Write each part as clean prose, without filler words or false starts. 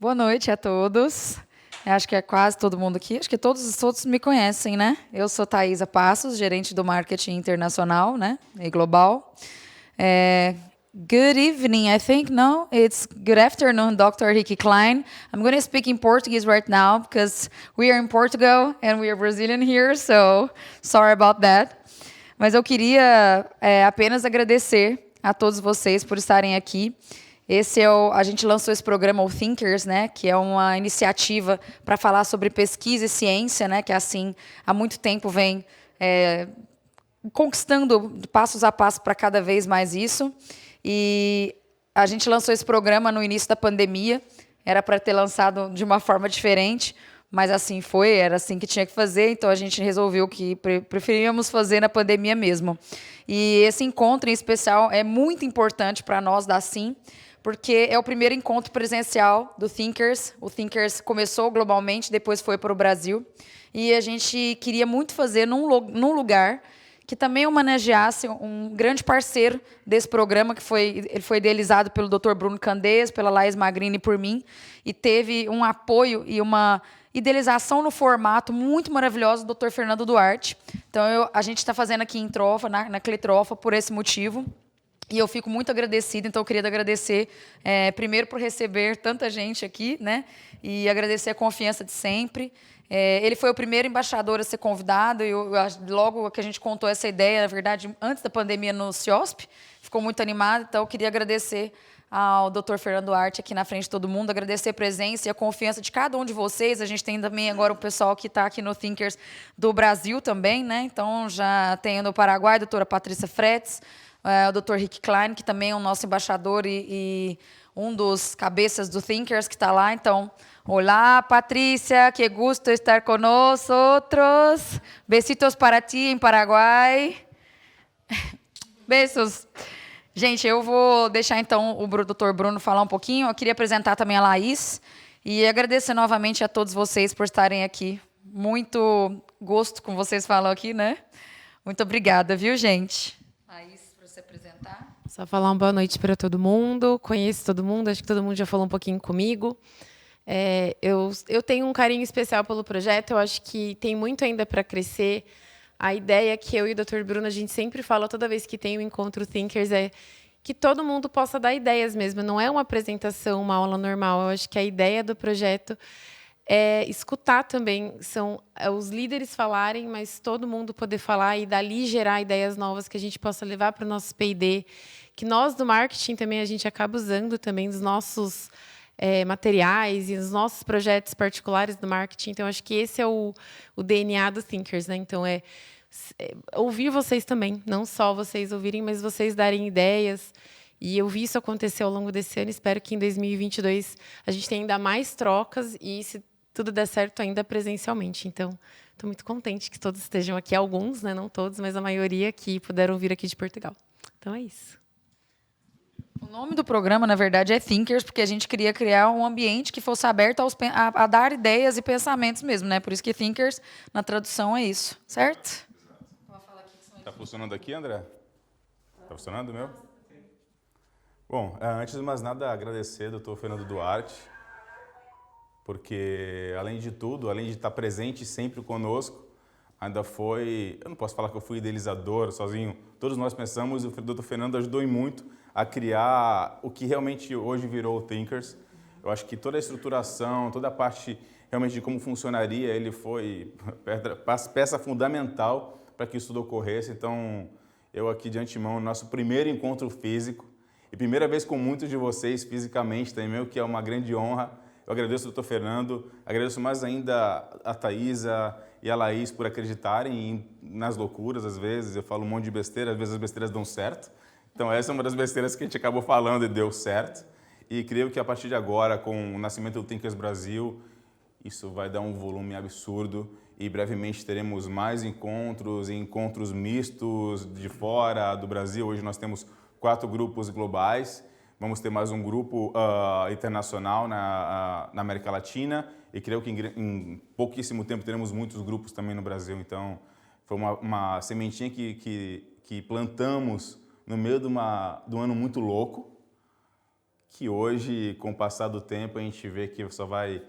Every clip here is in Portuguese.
Boa noite a todos. Eu acho que é quase todo mundo aqui. Acho que todos me conhecem, né? Eu sou Thaisa Passos, gerente do marketing internacional, né? E global. Good evening, I think. No, it's good afternoon, Dr. Ricky Klein. I'm going to speak in Portuguese right now because we are in Portugal and we are Brazilian here, so sorry about that. Mas eu queria apenas agradecer a todos vocês por estarem aqui. A gente lançou esse programa, o Thinkers, né, que é uma iniciativa para falar sobre pesquisa e ciência, né, que assim há muito tempo vem conquistando passos a passo para cada vez mais isso. E a gente lançou esse programa no início da pandemia. Era para ter lançado de uma forma diferente, mas assim foi, era assim que tinha que fazer, então a gente resolveu que preferíamos fazer na pandemia mesmo. E esse encontro em especial é muito importante para nós da Sim, porque é o primeiro encontro presencial do Thinkers. O Thinkers começou globalmente, depois foi para o Brasil. E a gente queria muito fazer num lugar que também homenageasse um grande parceiro desse programa, ele foi idealizado pelo Dr. Bruno Candeias, pela Laís Magrini e por mim, e teve um apoio e uma idealização no formato muito maravilhoso do Dr. Fernando Duarte. Então, a gente está fazendo aqui em Trofa, na Cletrofa, por esse motivo. E eu fico muito agradecida, então eu queria agradecer primeiro por receber tanta gente aqui, né? E agradecer a confiança de sempre. Ele foi o primeiro embaixador a ser convidado, e logo que a gente contou essa ideia, na verdade, antes da pandemia no CIOSP, ficou muito animado, então eu queria agradecer ao Dr. Fernando Duarte aqui na frente de todo mundo, agradecer a presença e a confiança de cada um de vocês. A gente tem também agora o pessoal que está aqui no Thinkers do Brasil também, né? Então já tem no Paraguai a doutora Patrícia Fretes, o Dr. Rick Klein, que também é o nosso embaixador e um dos cabeças do Thinkers que está lá. Então, olá, Patrícia, que gusto estar com nós outros. Besitos para ti em Paraguai. Beijos. Gente, eu vou deixar então o Dr. Bruno falar um pouquinho. Eu queria apresentar também a Laís e agradecer novamente a todos vocês por estarem aqui. Muito gosto com vocês falam aqui, né? Muito obrigada, viu, gente? Laís, para você apresentar. Só falar uma boa noite para todo mundo. Conheço todo mundo, acho que todo mundo já falou um pouquinho comigo. Eu tenho um carinho especial pelo projeto, eu acho que tem muito ainda para crescer. A ideia que eu e o Dr. Bruno, a gente sempre fala toda vez que tem o encontro Thinkers é que todo mundo possa dar ideias mesmo. Não é uma apresentação, uma aula normal. Eu acho que a ideia do projeto é escutar também. São os líderes falarem, mas todo mundo poder falar e dali gerar ideias novas que a gente possa levar para o nosso P&D, que nós do marketing também a gente acaba usando também dos nossos materiais e os nossos projetos particulares do marketing. Então, acho que esse é o DNA do Thinkers, né? Então, ouvir vocês também, não só vocês ouvirem, mas vocês darem ideias. E eu vi isso acontecer ao longo desse ano. Espero que em 2022 a gente tenha ainda mais trocas e, se tudo der certo, ainda presencialmente. Então, estou muito contente que todos estejam aqui. Alguns, né? Não todos, mas a maioria que puderam vir aqui de Portugal. Então, é isso. O nome do programa, na verdade, é Thinkers, porque a gente queria criar um ambiente que fosse aberto a dar ideias e pensamentos mesmo, né? Por isso que Thinkers, na tradução, é isso, certo? Está funcionando aqui, André? Está funcionando, meu? Bom, antes de mais nada, agradecer ao doutor Fernando Duarte, porque, além de tudo, além de estar presente sempre conosco, ainda foi... Eu não posso falar que eu fui idealizador sozinho. Todos nós pensamos, o doutor Fernando ajudou muito a criar o que realmente hoje virou o Thinkers. Eu acho que toda a estruturação, toda a parte realmente de como funcionaria, ele foi peça fundamental para que isso tudo ocorresse. Então, eu aqui de antemão, nosso primeiro encontro físico, e primeira vez com muitos de vocês fisicamente também, o que é uma grande honra. Eu agradeço ao Dr. Fernando, agradeço mais ainda a Thaisa e a Laís por acreditarem nas loucuras, às vezes. Eu falo um monte de besteira, às vezes as besteiras dão certo. Então, essa é uma das besteiras que a gente acabou falando e deu certo. E creio que a partir de agora, com o nascimento do Thinkers Brasil, isso vai dar um volume absurdo e brevemente teremos mais encontros, encontros mistos de fora do Brasil. Hoje nós temos 4 grupos globais, vamos ter mais um grupo internacional na América Latina e creio que em pouquíssimo tempo teremos muitos grupos também no Brasil. Então, foi uma sementinha que plantamos no meio de um ano muito louco, que hoje, com o passar do tempo, a gente vê que só vai,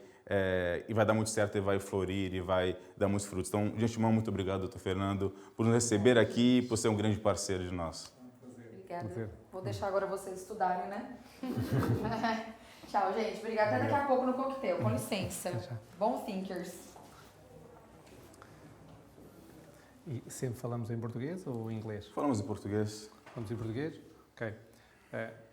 e vai dar muito certo, e vai florir, e vai dar muitos frutos. Então, de antemão, muito obrigado, doutor Fernando, por nos receber aqui e por ser um grande parceiro de nós. Obrigada. Vou deixar agora vocês estudarem, né? Tchau, gente. Obrigada. Até daqui a pouco no coquetel. Com licença. Bom thinkers. E sempre falamos em português ou em inglês? Falamos em português. Falamos em português? Ok.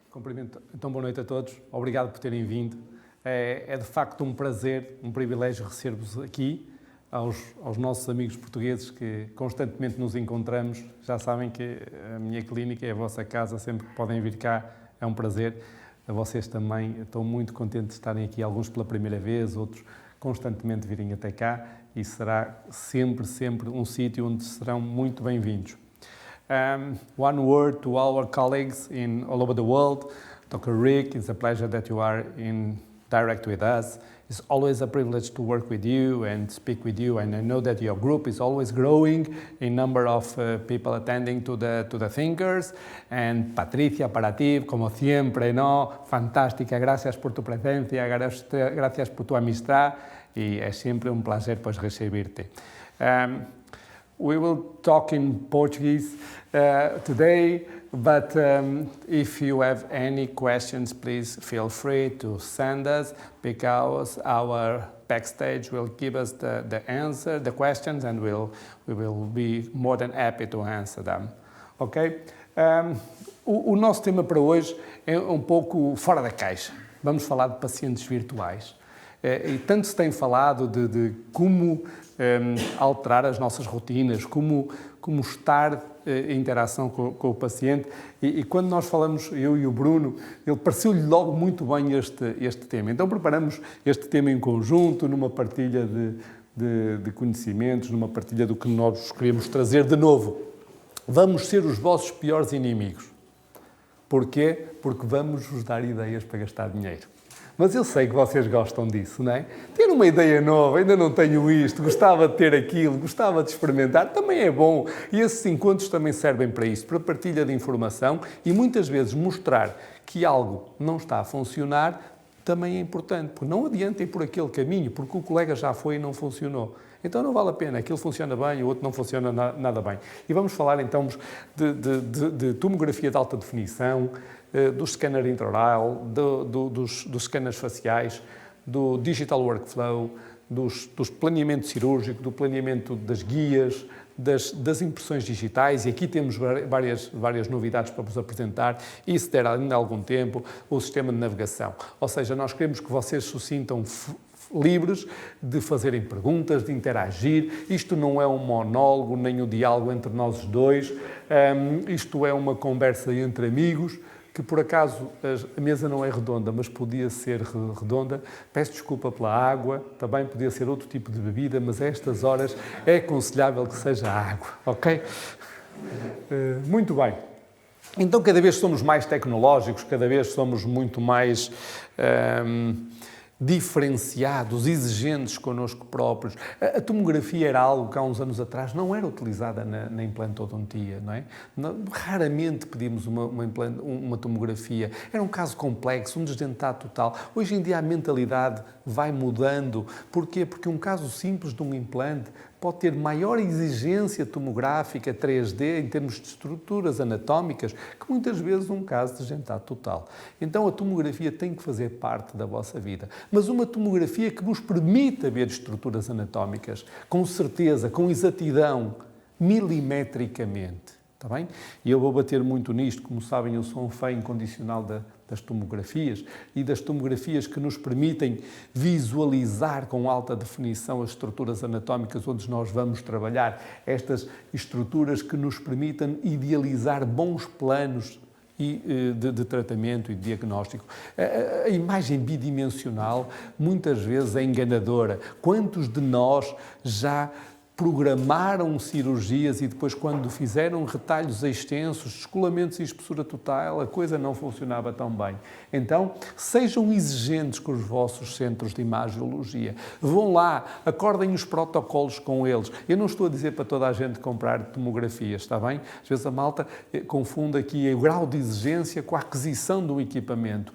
Cumprimento. Então, boa noite a todos. Obrigado por terem vindo. É de facto um prazer, um privilégio receber-vos aqui, aos nossos amigos portugueses que constantemente nos encontramos. Já sabem que a minha clínica é a vossa casa, sempre que podem vir cá é um prazer. A vocês também, estou muito contente de estarem aqui, alguns pela primeira vez, outros constantemente virem até cá, e será sempre um sítio onde serão muito bem-vindos. One word to all our colleagues all over the world. Dr. Rick, it's a pleasure that you are in direct with us. It's always a privilege to work with you and speak with you, and I know that your group is always growing in number of people attending to the thinkers. And Patricia, para ti, como siempre, ¿no? Fantástica, gracias por tu presencia, gracias por tu amistad, y es siempre un placer pues recibirte. We will talk in Portuguese today, but if you have any questions, please feel free to send us, because our backstage will give us the questions, and we will be more than happy to answer them. Ok? O nosso tema para hoje é um pouco fora da caixa. Vamos falar de pacientes virtuais. E tanto se tem falado de como alterar as nossas rotinas, como estar em interação com o paciente. E quando nós falamos, eu e o Bruno, ele pareceu-lhe logo muito bem este tema. Então preparamos este tema em conjunto, numa partilha de conhecimentos, numa partilha do que nós queremos trazer de novo. Vamos ser os vossos piores inimigos. Porquê? Porque vamos vos dar ideias para gastar dinheiro. Mas eu sei que vocês gostam disso, não é? Ter uma ideia nova, ainda não tenho isto, gostava de ter aquilo, gostava de experimentar, também é bom. E esses encontros também servem para isso, para partilha de informação, e muitas vezes mostrar que algo não está a funcionar também é importante, porque não adianta ir por aquele caminho, porque o colega já foi e não funcionou. Então não vale a pena, aquilo funciona bem, o outro não funciona nada bem. E vamos falar então de tomografia de alta definição, do scanner intraoral, dos scanners faciais, do digital workflow, dos planeamento cirúrgico, do planeamento das guias, das impressões digitais, e aqui temos várias novidades para vos apresentar, e se der ainda algum tempo, o sistema de navegação. Ou seja, nós queremos que vocês se sintam livres de fazerem perguntas, de interagir. Isto não é um monólogo, nem um diálogo entre nós dois, isto é uma conversa entre amigos, que por acaso a mesa não é redonda, mas podia ser redonda. Peço desculpa pela água, também podia ser outro tipo de bebida, mas a estas horas é aconselhável que seja água, ok? Muito bem. Então cada vez somos mais tecnológicos, cada vez somos muito mais diferenciados, exigentes connosco próprios. A tomografia era algo que há uns anos atrás não era utilizada na implantodontia, não é? Raramente pedimos uma tomografia. Era um caso complexo, um desdentado total. Hoje em dia a mentalidade vai mudando. Porquê? Porque um caso simples de um implante pode ter maior exigência tomográfica 3D em termos de estruturas anatómicas que muitas vezes um caso de desdentado total. Então a tomografia tem que fazer parte da vossa vida, mas uma tomografia que vos permita ver estruturas anatómicas com certeza, com exatidão, milimetricamente. Está bem? E eu vou bater muito nisto. Como sabem, eu sou um fã incondicional das tomografias e das tomografias que nos permitem visualizar com alta definição as estruturas anatómicas onde nós vamos trabalhar. Estas estruturas que nos permitem idealizar bons planos de tratamento e de diagnóstico. A imagem bidimensional muitas vezes é enganadora. Quantos de nós já programaram cirurgias e depois, quando fizeram retalhos extensos, descolamentos e espessura total, a coisa não funcionava tão bem. Então, sejam exigentes com os vossos centros de imagiologia. Vão lá, acordem os protocolos com eles. Eu não estou a dizer para toda a gente comprar tomografias, está bem? Às vezes a malta confunde aqui o grau de exigência com a aquisição do equipamento.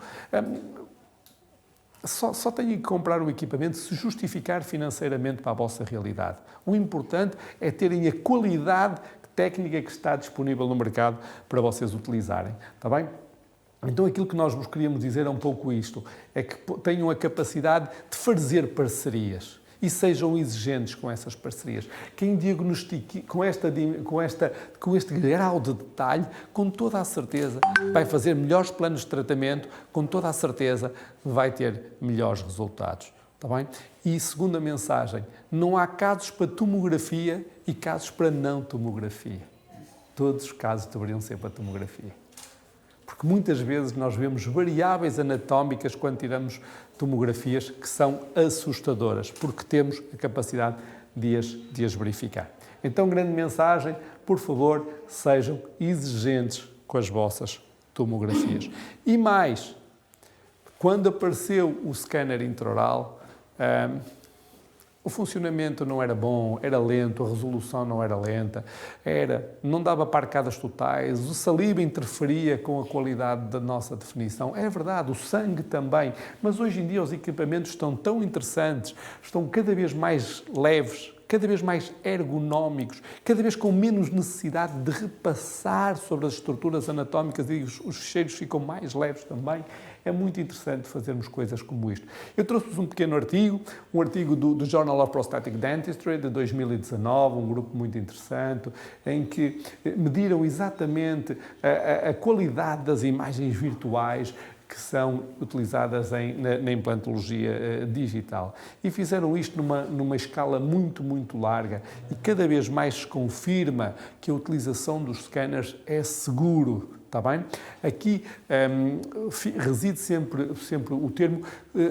Só têm que comprar o equipamento se justificar financeiramente para a vossa realidade. O importante é terem a qualidade técnica que está disponível no mercado para vocês utilizarem. Está bem? Então, aquilo que nós vos queríamos dizer é um pouco isto. É que tenham a capacidade de fazer parcerias. E sejam exigentes com essas parcerias. Quem diagnostique com este grau de detalhe, com toda a certeza, vai fazer melhores planos de tratamento, com toda a certeza vai ter melhores resultados. Está bem? E segunda mensagem, não há casos para tomografia e casos para não tomografia. Todos os casos deveriam ser para tomografia. Porque muitas vezes nós vemos variáveis anatómicas quando tiramos tomografias que são assustadoras, porque temos a capacidade de as verificar. Então, grande mensagem, por favor, sejam exigentes com as vossas tomografias. E mais, quando apareceu o scanner intraoral, o funcionamento não era bom, era lento, a resolução não era lenta, não dava para arcadas totais, o saliva interferia com a qualidade da nossa definição. É verdade, o sangue também, mas hoje em dia os equipamentos estão tão interessantes, estão cada vez mais leves, cada vez mais ergonómicos, cada vez com menos necessidade de repassar sobre as estruturas anatómicas e os ficheiros ficam mais leves também. É muito interessante fazermos coisas como isto. Eu trouxe-vos um pequeno artigo, um artigo do Journal of Prosthetic Dentistry, de 2019, um grupo muito interessante, em que mediram exatamente a qualidade das imagens virtuais que são utilizadas na implantologia digital. E fizeram isto numa escala muito, muito larga. E cada vez mais se confirma que a utilização dos scanners é seguro. Está bem? Aqui reside sempre o termo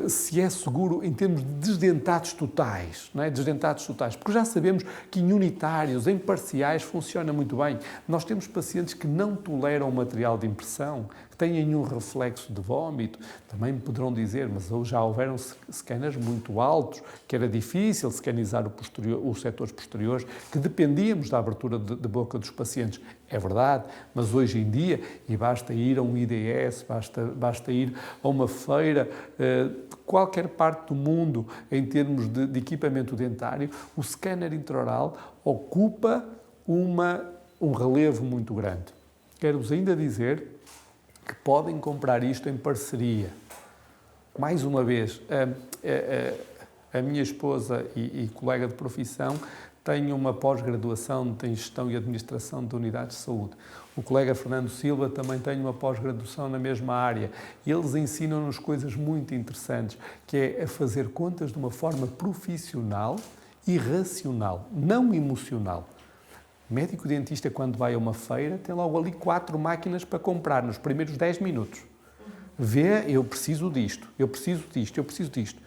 se é seguro em termos de desdentados totais, não é? Desdentados totais, porque já sabemos que em unitários, em parciais, funciona muito bem. Nós temos pacientes que não toleram o material de impressão, que têm um reflexo de vómito. Também me poderão dizer, mas já houveram scanners muito altos, que era difícil scanizar os setores posteriores, que dependíamos da abertura de boca dos pacientes. É verdade, mas hoje em dia, e basta ir a um IDS, basta ir a uma feira, qualquer parte do mundo, em termos de equipamento dentário, o scanner intraoral ocupa um relevo muito grande. Quero-vos ainda dizer que podem comprar isto em parceria. Mais uma vez, a minha esposa e colega de profissão tem uma pós-graduação em Gestão e Administração de Unidades de Saúde. O colega Fernando Silva também tem uma pós-graduação na mesma área. Eles ensinam-nos coisas muito interessantes, que é a fazer contas de uma forma profissional e racional, não emocional. O médico-dentista, quando vai a uma feira, tem logo ali 4 máquinas para comprar nos primeiros 10 minutos. Vê, eu preciso disto, eu preciso disto, eu preciso disto.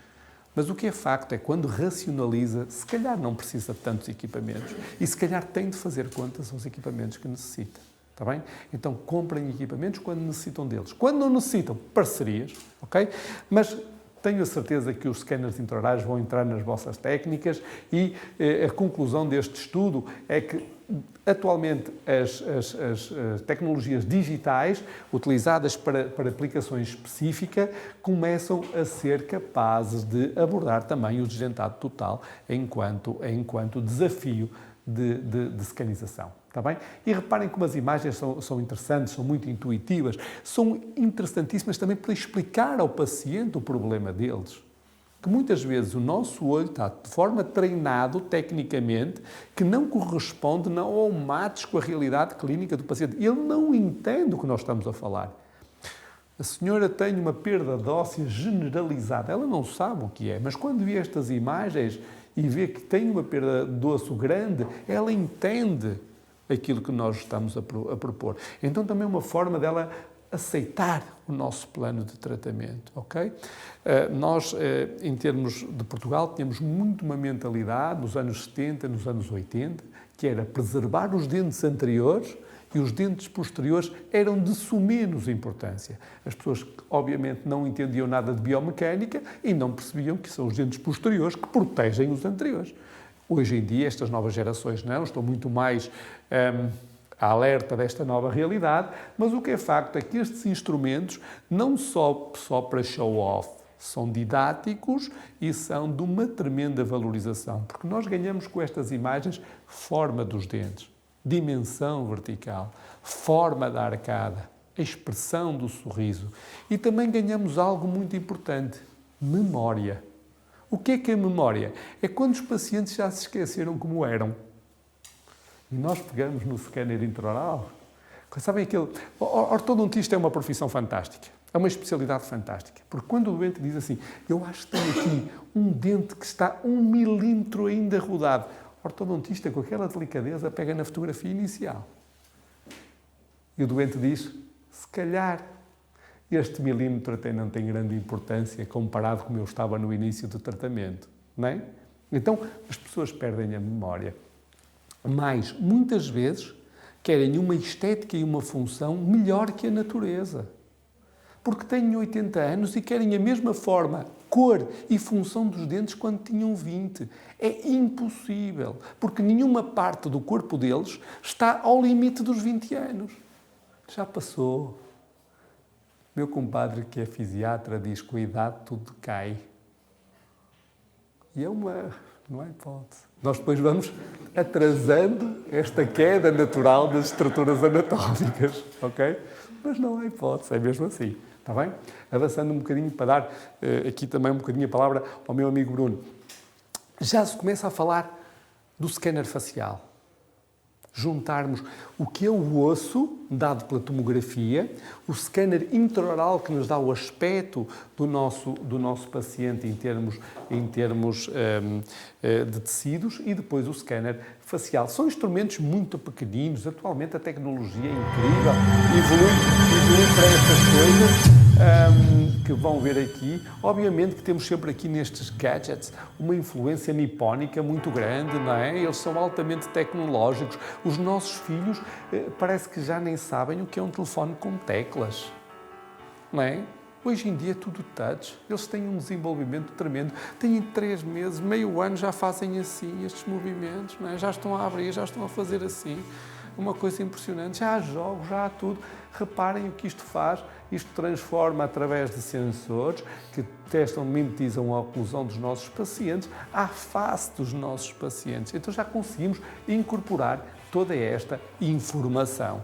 Mas o que é facto é que quando racionaliza, se calhar não precisa de tantos equipamentos e se calhar tem de fazer contas aos equipamentos que necessita. Está bem? Então comprem equipamentos quando necessitam deles. Quando não necessitam, parcerias, ok? Mas tenho a certeza que os scanners intraorais vão entrar nas vossas técnicas e a conclusão deste estudo é que atualmente as tecnologias digitais utilizadas para aplicações específicas começam a ser capazes de abordar também o desdentado total enquanto desafio de scanização. Está bem? E reparem como as imagens são interessantes, são muito intuitivas, são interessantíssimas também para explicar ao paciente o problema deles. Que muitas vezes o nosso olho está de forma treinado tecnicamente que não corresponde, não ao match com a realidade clínica do paciente. Ele não entende o que nós estamos a falar. A senhora tem uma perda de óssea generalizada, ela não sabe o que é, mas quando vê estas imagens e vê que tem uma perda de osso grande, ela entende aquilo que nós estamos a propor. Então também é uma forma dela aceitar o nosso plano de tratamento, ok? Nós, em termos de Portugal, tínhamos muito uma mentalidade nos anos 70, nos anos 80, que era preservar os dentes anteriores e os dentes posteriores eram de sumenos importância. As pessoas, obviamente, não entendiam nada de biomecânica e não percebiam que são os dentes posteriores que protegem os anteriores. Hoje em dia, estas novas gerações não, estão muito mais alerta desta nova realidade, mas o que é facto é que estes instrumentos, não só para show-off, são didáticos e são de uma tremenda valorização, porque nós ganhamos com estas imagens forma dos dentes, dimensão vertical, forma da arcada, a expressão do sorriso e também ganhamos algo muito importante, memória. O que é a memória? É quando os pacientes já se esqueceram como eram. E nós pegamos no scanner intraoral. Sabem aquele... O ortodontista é uma profissão fantástica. É uma especialidade fantástica. Porque quando o doente diz assim, eu acho que tenho aqui um dente que está 1 milímetro ainda rodado. O ortodontista, com aquela delicadeza, pega na fotografia inicial. E o doente diz, se calhar, este milímetro até não tem grande importância comparado com como eu estava no início do tratamento. Não é? Então, as pessoas perdem a memória. Mas, muitas vezes, querem uma estética e uma função melhor que a natureza. Porque têm 80 anos e querem a mesma forma, cor e função dos dentes quando tinham 20. É impossível, porque nenhuma parte do corpo deles está ao limite dos 20 anos. Já passou. Meu compadre, que é fisiatra, diz que com a idade tudo cai. E não há hipótese. Nós depois vamos atrasando esta queda natural das estruturas anatómicas, ok? Mas não há hipótese, é mesmo assim, está bem? Avançando um bocadinho para dar aqui também um bocadinho a palavra ao meu amigo Bruno. Já se começa a falar do scanner facial. Juntarmos o que é o osso, dado pela tomografia, o scanner intraoral que nos dá o aspecto do nosso paciente em termos de tecidos e depois o scanner facial. São instrumentos muito pequeninos, atualmente a tecnologia é incrível, evolui para estas coisas que vão ver aqui. Obviamente que temos sempre aqui nestes gadgets uma influência nipónica muito grande, não é? Eles são altamente tecnológicos. Os nossos filhos parece que já nem sabem o que é um telefone com teclas, não é? Hoje em dia é tudo touch. Eles têm um desenvolvimento tremendo. Têm 3 meses, meio ano, já fazem assim estes movimentos, não é? Já estão a abrir, já estão a fazer assim. Uma coisa impressionante. Já há jogos, já há tudo. Reparem o que isto faz. Isto transforma através de sensores que testam, mimetizam a oclusão dos nossos pacientes à face dos nossos pacientes. Então já conseguimos incorporar toda esta informação.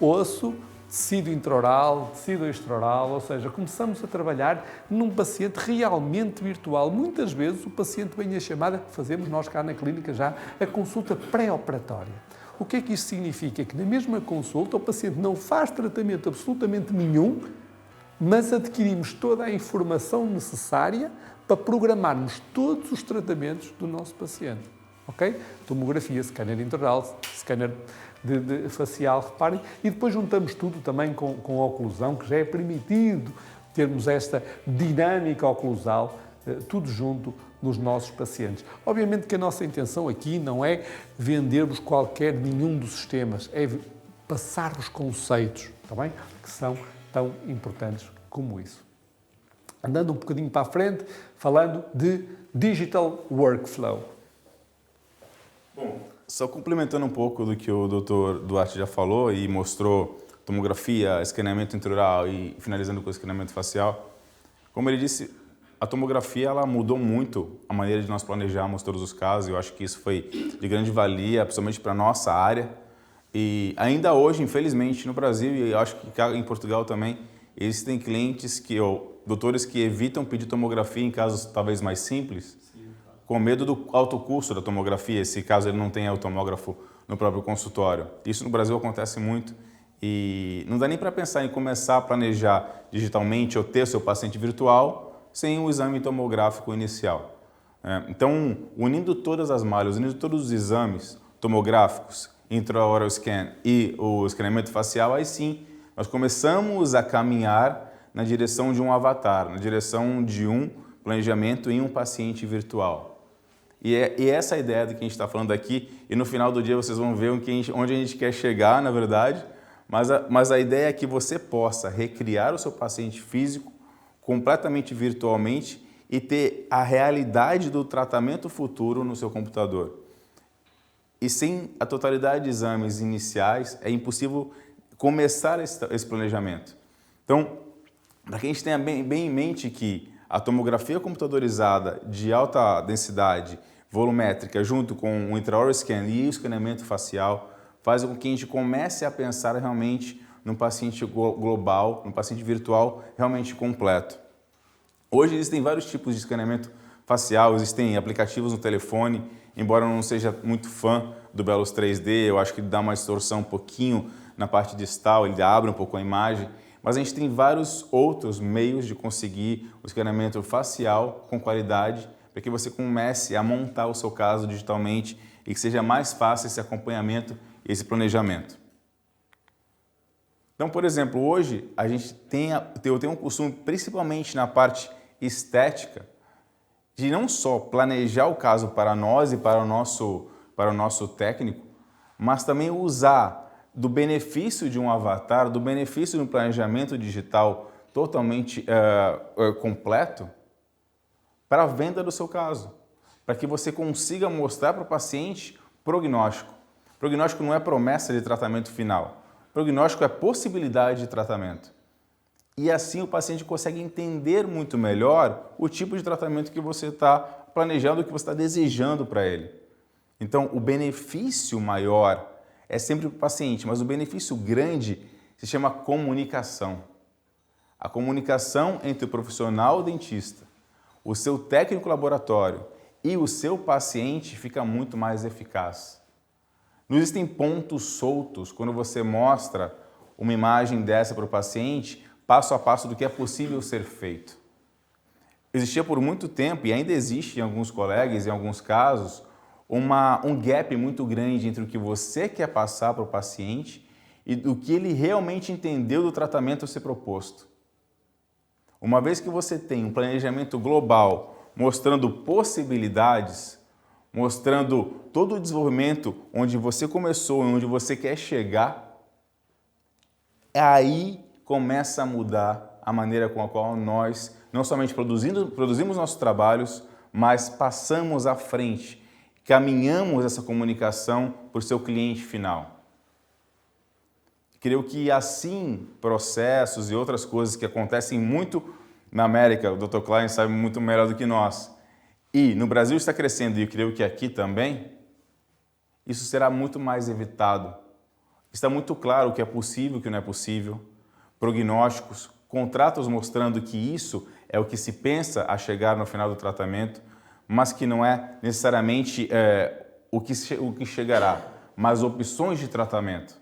Osso, tecido intraoral, tecido extraoral, ou seja, começamos a trabalhar num paciente realmente virtual. Muitas vezes o paciente vem a chamada, fazemos nós cá na clínica já, a consulta pré-operatória. O que é que isto significa? Que na mesma consulta o paciente não faz tratamento absolutamente nenhum, mas adquirimos toda a informação necessária para programarmos todos os tratamentos do nosso paciente. Ok? Tomografia, scanner intraoral, scanner de facial, reparem, e depois juntamos tudo também com a oclusão, que já é permitido termos esta dinâmica oclusal, tudo junto nos nossos pacientes. Obviamente que a nossa intenção aqui não é vender-vos nenhum dos sistemas, é passar-vos conceitos, está bem? Que são tão importantes como isso. Andando um bocadinho para a frente, falando de Digital Workflow. Bom, só complementando um pouco do que o Dr. Duarte já falou e mostrou tomografia, escaneamento intraoral e finalizando com o escaneamento facial, como ele disse, a tomografia ela mudou muito a maneira de nós planejarmos todos os casos. Eu acho que isso foi de grande valia, principalmente para a nossa área. E ainda hoje, infelizmente, no Brasil, e eu acho que em Portugal também, existem clientes doutores que evitam pedir tomografia em casos talvez mais simples, com medo do alto custo da tomografia, se caso ele não tenha o tomógrafo no próprio consultório. Isso no Brasil acontece muito e não dá nem para pensar em começar a planejar digitalmente ou ter seu paciente virtual sem um exame tomográfico inicial. Então, unindo todas as malhas, unindo todos os exames tomográficos, intraoral scan e o escaneamento facial, aí sim Nós começamos a caminhar na direção de um avatar, na direção de um planejamento em um paciente virtual. E essa é a ideia do que a gente está falando aqui, e no final do dia vocês vão ver onde a gente quer chegar, na verdade, mas a ideia é que você possa recriar o seu paciente físico completamente virtualmente e ter a realidade do tratamento futuro no seu computador. E sem a totalidade de exames iniciais, é impossível começar esse planejamento. Então, para que a gente tenha bem em mente que a tomografia computadorizada de alta densidade volumétrica, junto com o intraoral scan e o escaneamento facial, faz com que a gente comece a pensar realmente num paciente global, num paciente virtual realmente completo. Hoje existem vários tipos de escaneamento facial, existem aplicativos no telefone, embora eu não seja muito fã do Belus 3D, eu acho que ele dá uma distorção um pouquinho na parte distal, ele abre um pouco a imagem, mas a gente tem vários outros meios de conseguir o escaneamento facial com qualidade, para que você comece a montar o seu caso digitalmente e que seja mais fácil esse acompanhamento e esse planejamento. Então, por exemplo, hoje eu tenho um costume, principalmente na parte estética, de não só planejar o caso para nós e para o nosso técnico, mas também usar do benefício de um avatar, do benefício de um planejamento digital totalmente completo para a venda do seu caso, para que você consiga mostrar para o paciente prognóstico. Prognóstico não é promessa de tratamento final. Prognóstico é possibilidade de tratamento. E assim o paciente consegue entender muito melhor o tipo de tratamento que você está planejando, que você está desejando para ele. Então, o benefício maior é sempre para o paciente, mas o benefício grande se chama comunicação. A comunicação entre o profissional dentista, o seu técnico laboratório e o seu paciente fica muito mais eficaz. Não existem pontos soltos quando você mostra uma imagem dessa para o paciente, passo a passo do que é possível ser feito. Existia por muito tempo, e ainda existe em alguns colegas, em alguns casos, um gap muito grande entre o que você quer passar para o paciente e do que ele realmente entendeu do tratamento a ser proposto. Uma vez que você tem um planejamento global mostrando possibilidades, mostrando todo o desenvolvimento onde você começou e onde você quer chegar, aí começa a mudar a maneira com a qual nós, não somente produzimos nossos trabalhos, mas passamos à frente, caminhamos essa comunicação para o seu cliente final. Creio que assim, processos e outras coisas que acontecem muito na América, o Dr. Klein sabe muito melhor do que nós, e no Brasil está crescendo, e eu creio que aqui também, isso será muito mais evitado. Está muito claro o que é possível e o que não é possível. Prognósticos, contratos mostrando que isso é o que se pensa a chegar no final do tratamento, mas que não é necessariamente o que chegará, mas opções de tratamento.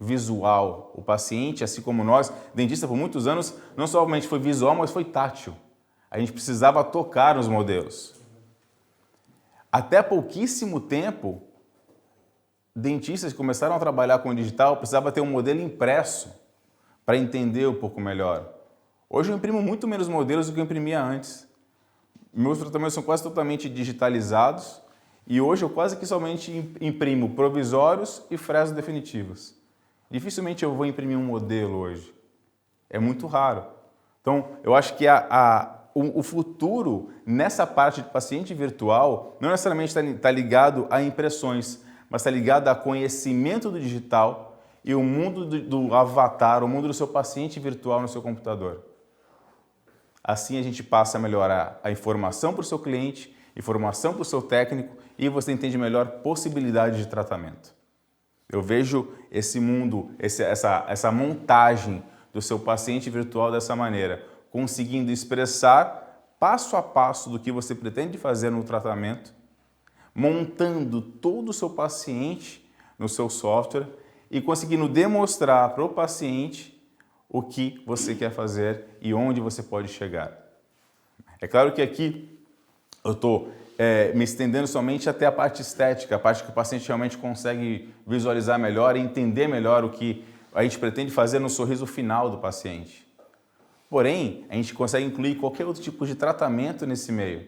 Visual, o paciente, assim como nós, dentista por muitos anos, não somente foi visual, mas foi tátil. A gente precisava tocar nos modelos. Até pouquíssimo tempo, dentistas que começaram a trabalhar com o digital precisavam ter um modelo impresso para entender um pouco melhor. Hoje eu imprimo muito menos modelos do que eu imprimia antes. Meus tratamentos são quase totalmente digitalizados e hoje eu quase que somente imprimo provisórios e fresas definitivas. Dificilmente eu vou imprimir um modelo hoje. É muito raro. Então, eu acho que o futuro nessa parte de paciente virtual não necessariamente está ligado a impressões, mas está ligado a conhecimento do digital e o mundo do avatar, o mundo do seu paciente virtual no seu computador. Assim a gente passa a melhorar a informação para o seu cliente, informação para o seu técnico e você entende melhor possibilidade de tratamento. Eu vejo esse mundo, essa montagem do seu paciente virtual dessa maneira, conseguindo expressar passo a passo do que você pretende fazer no tratamento, montando todo o seu paciente no seu software e conseguindo demonstrar para o paciente o que você quer fazer e onde você pode chegar. É claro que aqui eu estou me estendendo somente até a parte estética, a parte que o paciente realmente consegue visualizar melhor e entender melhor o que a gente pretende fazer no sorriso final do paciente. Porém, a gente consegue incluir qualquer outro tipo de tratamento nesse meio.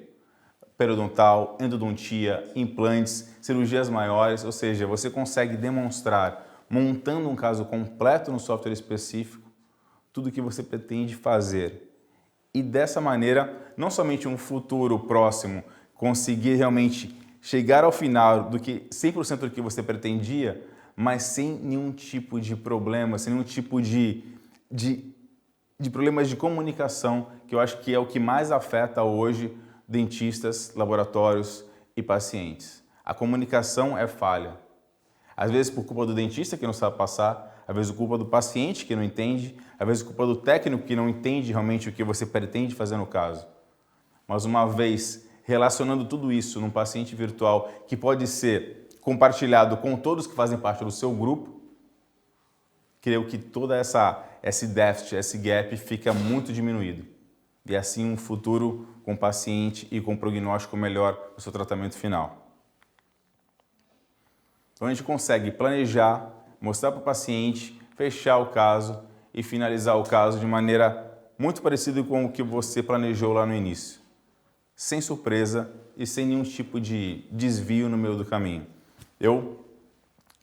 Periodontal, endodontia, implantes, cirurgias maiores, ou seja, você consegue demonstrar, montando um caso completo no software específico, tudo o que você pretende fazer. E dessa maneira, não somente um futuro próximo, conseguir realmente chegar ao final do que 100% do que você pretendia, mas sem nenhum tipo de problema, sem nenhum tipo de problemas de comunicação, que eu acho que é o que mais afeta hoje dentistas, laboratórios e pacientes. A comunicação é falha. Às vezes por culpa do dentista que não sabe passar, às vezes por culpa do paciente que não entende, às vezes por culpa do técnico que não entende realmente o que você pretende fazer no caso. Mas uma vez relacionando tudo isso num paciente virtual que pode ser compartilhado com todos que fazem parte do seu grupo, creio que toda esse déficit, esse gap fica muito diminuído. E assim um futuro com o paciente e com prognóstico melhor no seu tratamento final. Então a gente consegue planejar, mostrar para o paciente, fechar o caso e finalizar o caso de maneira muito parecida com o que você planejou lá no início. Sem surpresa e sem nenhum tipo de desvio no meio do caminho. Eu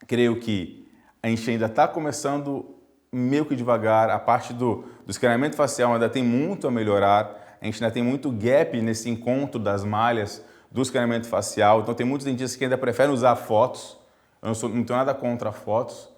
creio que a gente ainda está começando meio que devagar, a parte do escaneamento facial ainda tem muito a melhorar, a gente ainda tem muito gap nesse encontro das malhas do escaneamento facial, então tem muitos dentistas que ainda preferem usar fotos, eu não tenho nada contra fotos,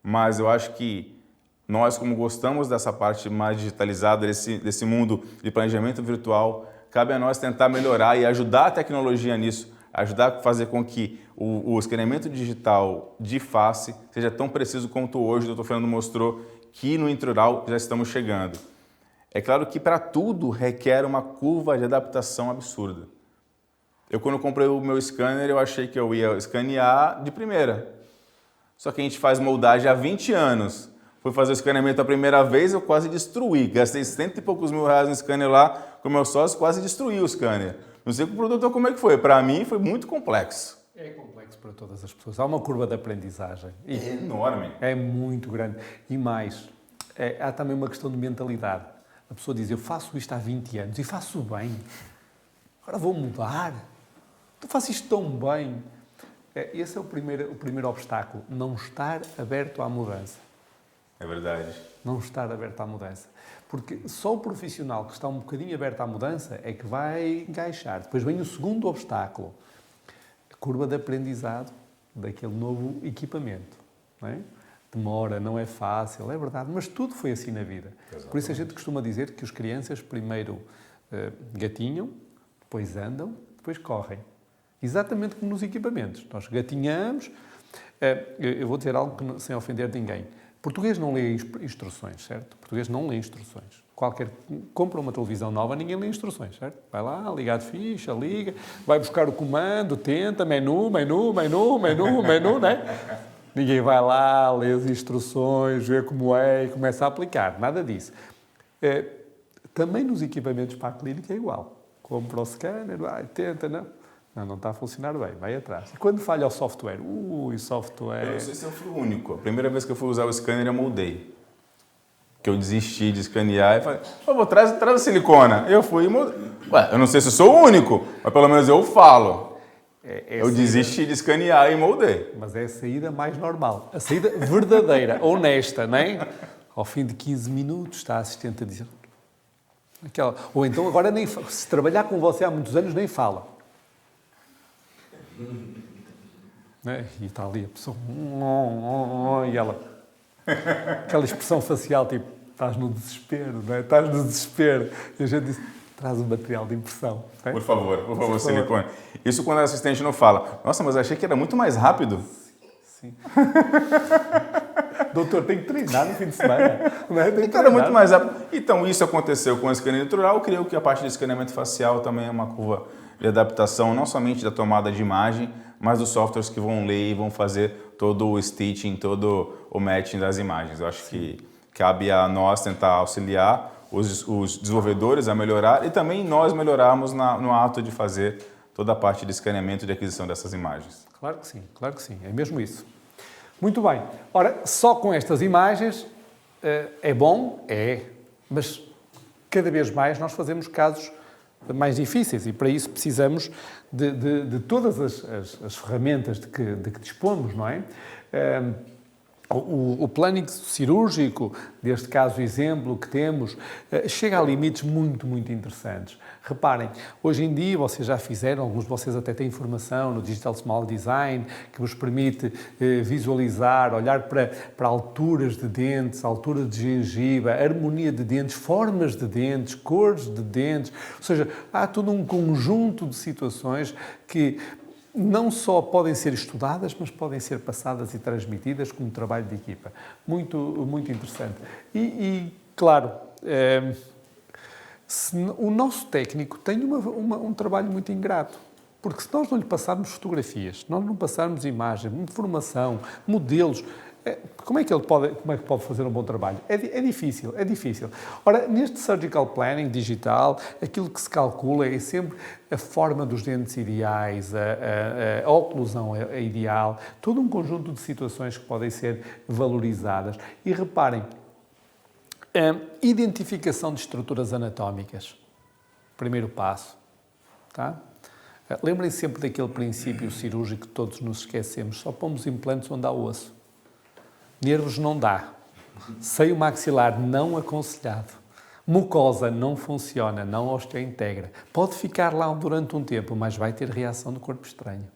mas eu acho que nós, como gostamos dessa parte mais digitalizada, desse mundo de planejamento virtual, cabe a nós tentar melhorar e ajudar a tecnologia nisso, ajudar a fazer com que o escaneamento digital de face seja tão preciso quanto hoje o Dr. Fernando mostrou que no intraoral já estamos chegando. É claro que para tudo requer uma curva de adaptação absurda. Quando eu comprei o meu scanner, eu achei que eu ia escanear de primeira. Só que a gente faz moldagem há 20 anos. Fui fazer o escaneamento a primeira vez, eu quase destruí. Gastei 100 e poucos mil reais no scanner lá, com meu sócio, quase destruí o scanner. Não sei com o produtor como é que foi. Para mim, foi muito complexo. É complexo para todas as pessoas. Há uma curva de aprendizagem. É enorme. É muito grande. E mais, há também uma questão de mentalidade. A pessoa diz, eu faço isto há 20 anos e faço bem. Agora vou mudar. Tu fazes isto tão bem. Esse é o primeiro obstáculo. Não estar aberto à mudança. É verdade. Não estar aberto à mudança. Porque só o profissional que está um bocadinho aberto à mudança é que vai encaixar. Depois vem o segundo obstáculo. A curva de aprendizado daquele novo equipamento. Não é? Demora, não é fácil, é verdade, mas tudo foi assim na vida. Exatamente. Por isso a gente costuma dizer que as crianças primeiro gatinham, depois andam, depois correm. Exatamente como nos equipamentos. Nós gatinhamos. Eu vou dizer algo que, sem ofender ninguém. Português não lê instruções, certo? Português não lê instruções. Compra uma televisão nova, ninguém lê instruções, certo? Vai lá, liga a ficha, liga, vai buscar o comando, tenta, menu, né? Ninguém vai lá, lê as instruções, vê como é e começa a aplicar. Nada disso. Também nos equipamentos para a clínica é igual. Compra o scanner, vai, tenta, não está a funcionar bem, vai atrás. E quando falha o software? Software... Eu não sei se eu fui o único. A primeira vez que eu fui usar o scanner, eu moldei. Que eu desisti de escanear e falei, por favor, traz a silicona. Eu fui e moldei. Eu não sei se eu sou o único, mas pelo menos eu falo. Eu desisti de escanear e moldei. Mas é a saída mais normal. A saída verdadeira, honesta, não é? Ao fim de 15 minutos está a assistente a dizer... Ou então agora, se trabalhar com você há muitos anos, nem fala. Né? E está ali a pessoa e ela aquela expressão facial tipo estás no desespero, não é? Estás no desespero e a gente diz, traz o material de impressão, é? Por favor, silicone. Isso quando a assistente não fala, nossa, mas achei que era muito mais rápido. Sim. Doutor, tem que treinar no fim de semana, não é? Tem que era muito mais rápido. Então isso aconteceu com o escaneamento intraoral. Eu creio que a parte de escaneamento facial também é uma curva de adaptação, não somente da tomada de imagem, mas dos softwares que vão ler e vão fazer todo o stitching, todo o matching das imagens. Eu acho que cabe a nós tentar auxiliar os desenvolvedores a melhorar e também nós melhorarmos no ato de fazer toda a parte de escaneamento e de aquisição dessas imagens. Claro que sim, é mesmo isso. Muito bem. Ora, só com estas imagens é bom? É. Mas cada vez mais nós fazemos casos mais difíceis e para isso precisamos de todas as ferramentas de que dispomos, não é? O planning cirúrgico, deste caso exemplo que temos, chega a limites muito, muito interessantes. Reparem, hoje em dia vocês já fizeram, alguns de vocês até têm informação no Digital Small Design, que vos permite visualizar, olhar para alturas de dentes, altura de gengiva, harmonia de dentes, formas de dentes, cores de dentes, ou seja, há todo um conjunto de situações que não só podem ser estudadas, mas podem ser passadas e transmitidas como trabalho de equipa. Muito, muito interessante. E claro, o nosso técnico tem um trabalho muito ingrato. Porque se nós não lhe passarmos fotografias, se nós não passarmos imagem, informação, modelos, como é que pode fazer um bom trabalho? É difícil, é difícil. Ora, neste Surgical Planning digital, aquilo que se calcula é sempre a forma dos dentes ideais, a oclusão ideal, todo um conjunto de situações que podem ser valorizadas. E reparem, identificação de estruturas anatómicas. Primeiro passo, tá? Lembrem-se sempre daquele princípio cirúrgico que todos nos esquecemos. Só pomos implantes onde há osso. Nervos não dá. Seio maxilar não aconselhado. Mucosa não funciona, não osteointegra. Pode ficar lá durante um tempo, mas vai ter reação do corpo estranho.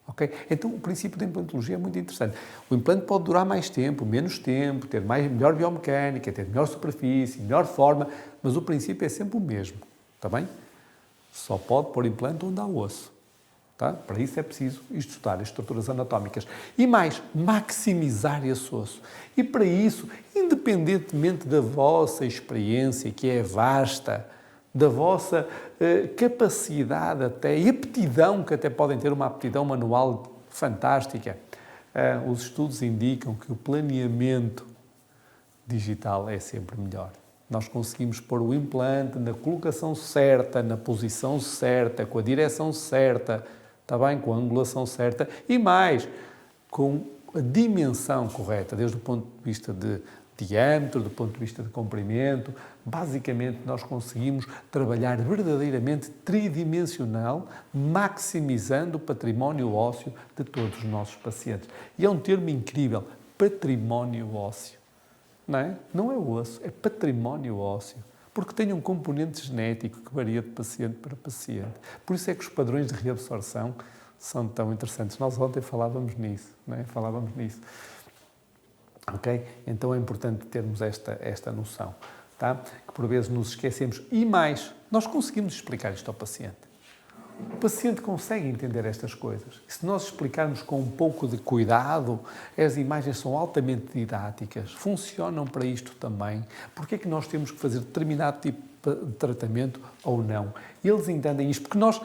Okay? Então, o princípio da implantologia é muito interessante. O implante pode durar mais tempo, menos tempo, ter melhor biomecânica, ter melhor superfície, melhor forma, mas o princípio é sempre o mesmo. Está bem? Só pode pôr implante onde há osso. Tá? Para isso é preciso estudar as estruturas anatómicas. E mais, maximizar esse osso. E para isso, independentemente da vossa experiência, que é vasta, da vossa capacidade até, e aptidão, que até podem ter uma aptidão manual fantástica, os estudos indicam que o planeamento digital é sempre melhor. Nós conseguimos pôr o implante na colocação certa, na posição certa, com a direção certa, está bem? Com a angulação certa e mais, com a dimensão correta, desde o ponto de vista de diâmetro, do ponto de vista de comprimento. Basicamente, nós conseguimos trabalhar verdadeiramente tridimensional, maximizando o património ósseo de todos os nossos pacientes. E é um termo incrível, património ósseo. Não é? Não é o osso, é património ósseo. Porque tem um componente genético que varia de paciente para paciente. Por isso é que os padrões de reabsorção são tão interessantes. Nós ontem falávamos nisso, não é? Falávamos nisso. Ok? Então é importante termos esta noção, tá? Que por vezes nos esquecemos. E mais, nós conseguimos explicar isto ao paciente. O paciente consegue entender estas coisas. E se nós explicarmos com um pouco de cuidado, as imagens são altamente didáticas, funcionam para isto também. Porque é que nós temos que fazer determinado tipo de tratamento ou não? Eles entendem isto, porque nós,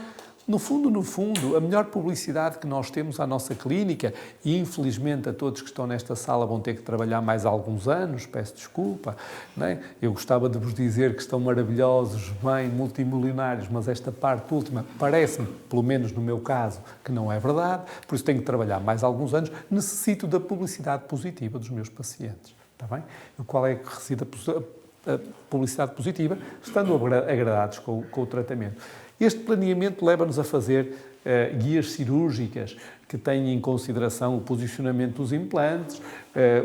no fundo, a melhor publicidade que nós temos à nossa clínica, e infelizmente a todos que estão nesta sala vão ter que trabalhar mais alguns anos, peço desculpa, não é? Eu gostava de vos dizer que estão maravilhosos, bem, multimilionários, mas esta parte última parece-me, pelo menos no meu caso, que não é verdade, por isso tenho que trabalhar mais alguns anos, necessito da publicidade positiva dos meus pacientes, está bem? E qual é que reside a publicidade positiva? Estando agradados com o tratamento. Este planeamento leva-nos a fazer guias cirúrgicas que têm em consideração o posicionamento dos implantes,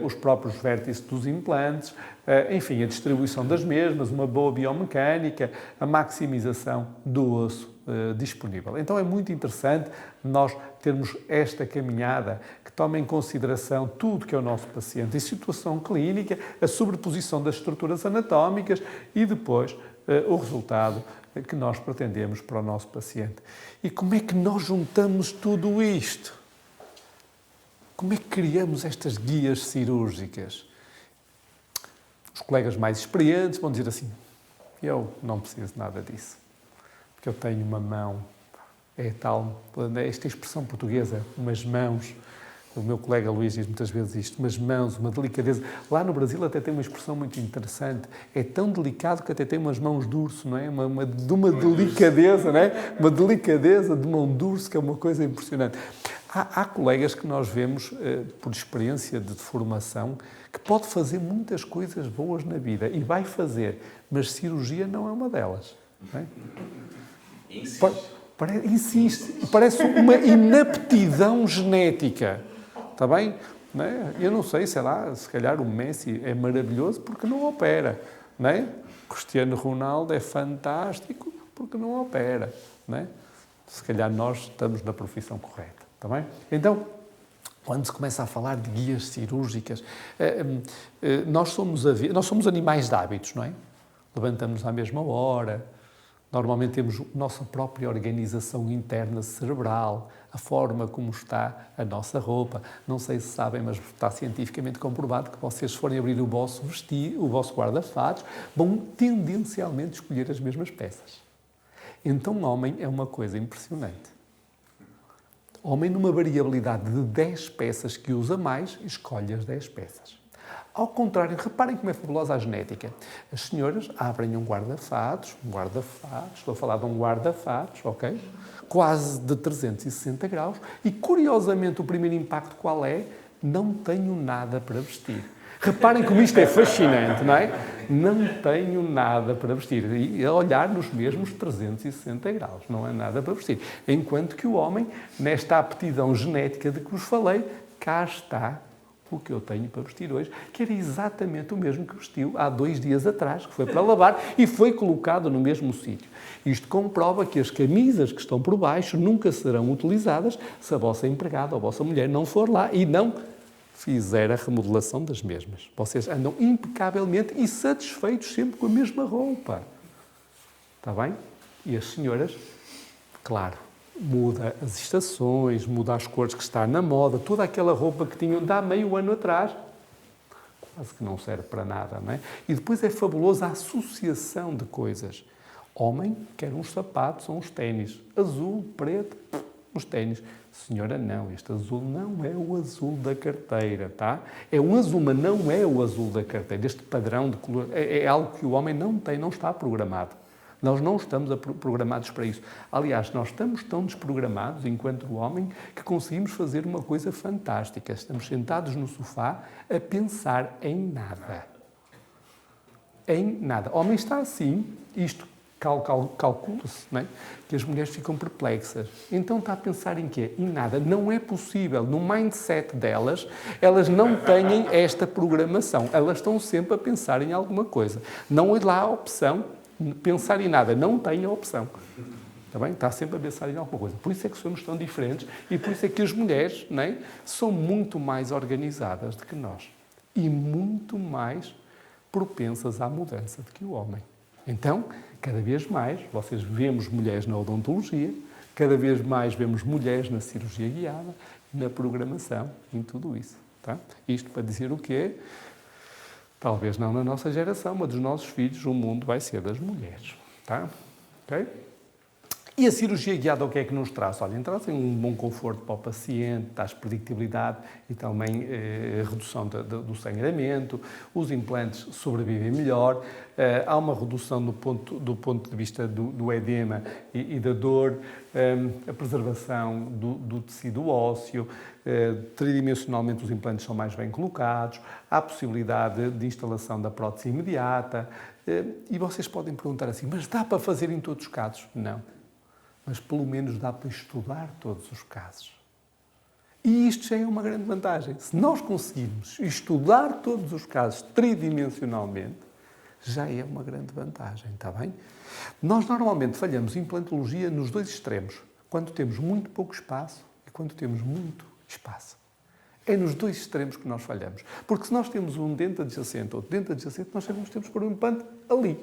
os próprios vértices dos implantes, enfim, a distribuição das mesmas, uma boa biomecânica, a maximização do osso disponível. Então é muito interessante nós termos esta caminhada que toma em consideração tudo que é o nosso paciente, a situação clínica, a sobreposição das estruturas anatómicas e depois o resultado que nós pretendemos para o nosso paciente. E como é que nós juntamos tudo isto? Como é que criamos estas guias cirúrgicas? Os colegas mais experientes vão dizer assim, eu não preciso nada disso, porque eu tenho uma mão, é tal, esta expressão portuguesa, umas mãos. O meu colega Luís diz muitas vezes isto, umas mãos, uma delicadeza. Lá no Brasil até tem uma expressão muito interessante. É tão delicado que até tem umas mãos de urso, não é? De uma delicadeza, não é? Uma delicadeza de mão de urso, que é uma coisa impressionante. Há colegas que nós vemos, por experiência de formação, que pode fazer muitas coisas boas na vida e vai fazer, mas cirurgia não é uma delas. Não é? Insiste. Parece uma inaptidão genética. Está bem? Não é? Eu não sei, sei lá, se calhar o Messi é maravilhoso porque não opera. Não é? Cristiano Ronaldo é fantástico porque não opera. Não é? Se calhar nós estamos na profissão correta. Está bem? Então, quando se começa a falar de guias cirúrgicas, nós somos animais de hábitos, não é? Levantamos à mesma hora, normalmente temos a nossa própria organização interna cerebral, a forma como está a nossa roupa. Não sei se sabem, mas está cientificamente comprovado que vocês, se forem abrir o vosso vestido, o vosso guarda-fatos, vão tendencialmente escolher as mesmas peças. Então, o homem é uma coisa impressionante. O homem, numa variabilidade de 10 peças que usa mais, escolhe as 10 peças. Ao contrário, reparem como é fabulosa a genética. As senhoras abrem um guarda-fatos, estou a falar de um guarda-fatos, ok? Quase de 360 graus, e curiosamente o primeiro impacto qual é? Não tenho nada para vestir. Reparem como isto é fascinante, não é? Não tenho nada para vestir. E a olhar nos mesmos 360 graus, não é nada para vestir. Enquanto que o homem, nesta aptidão genética de que vos falei, cá está o que eu tenho para vestir hoje, que era exatamente o mesmo que vestiu há 2 dias atrás, que foi para lavar e foi colocado no mesmo sítio. Isto comprova que as camisas que estão por baixo nunca serão utilizadas se a vossa empregada ou a vossa mulher não for lá e não fizer a remodelação das mesmas. Vocês andam impecavelmente e satisfeitos sempre com a mesma roupa. Está bem? E as senhoras, claro, muda as estações, muda as cores que está na moda, toda aquela roupa que tinham de há meio ano atrás, quase que não serve para nada, não é? E depois é fabulosa a associação de coisas. Homem quer uns sapatos ou uns ténis, azul, preto, uns ténis. Senhora, não, este azul não é o azul da carteira, tá? É um azul, mas não é o azul da carteira. Este padrão de color é algo que o homem não tem, não está programado. Nós não estamos programados para isso. Aliás, nós estamos tão desprogramados, enquanto homem, que conseguimos fazer uma coisa fantástica. Estamos sentados no sofá a pensar em nada. Em nada. O homem está assim, isto calcula-se, não é? Que as mulheres ficam perplexas. Então está a pensar em quê? Em nada. Não é possível. No mindset delas, elas não têm esta programação. Elas estão sempre a pensar em alguma coisa. Não é lá a opção pensar em nada. Não tem a opção. Está bem? Está sempre a pensar em alguma coisa. Por isso é que somos tão diferentes e por isso é que as mulheres, não é, são muito mais organizadas do que nós. E muito mais propensas à mudança do que o homem. Então, cada vez mais, vocês vemos mulheres na odontologia, cada vez mais vemos mulheres na cirurgia guiada, na programação, em tudo isso. Tá? Isto para dizer o quê? Talvez não na nossa geração, mas dos nossos filhos, o mundo vai ser das mulheres. Tá? Ok? E a cirurgia guiada o que é que nos traz? Olha, traz um bom conforto para o paciente, traz predictibilidade e também redução do sangramento, os implantes sobrevivem melhor, há uma redução do ponto de vista do edema e da dor, a preservação do tecido ósseo, tridimensionalmente os implantes são mais bem colocados, há a possibilidade de instalação da prótese imediata, e vocês podem perguntar assim, mas dá para fazer em todos os casos? Não. Mas pelo menos dá para estudar todos os casos. E isto já é uma grande vantagem. Se nós conseguirmos estudar todos os casos tridimensionalmente, já é uma grande vantagem, está bem? Nós normalmente falhamos em implantologia nos 2 extremos, quando temos muito pouco espaço e quando temos muito espaço. É nos 2 extremos que nós falhamos. Porque se nós temos um dente adjacente ou outro dente adjacente, nós sabemos que temos que pôr um implante ali.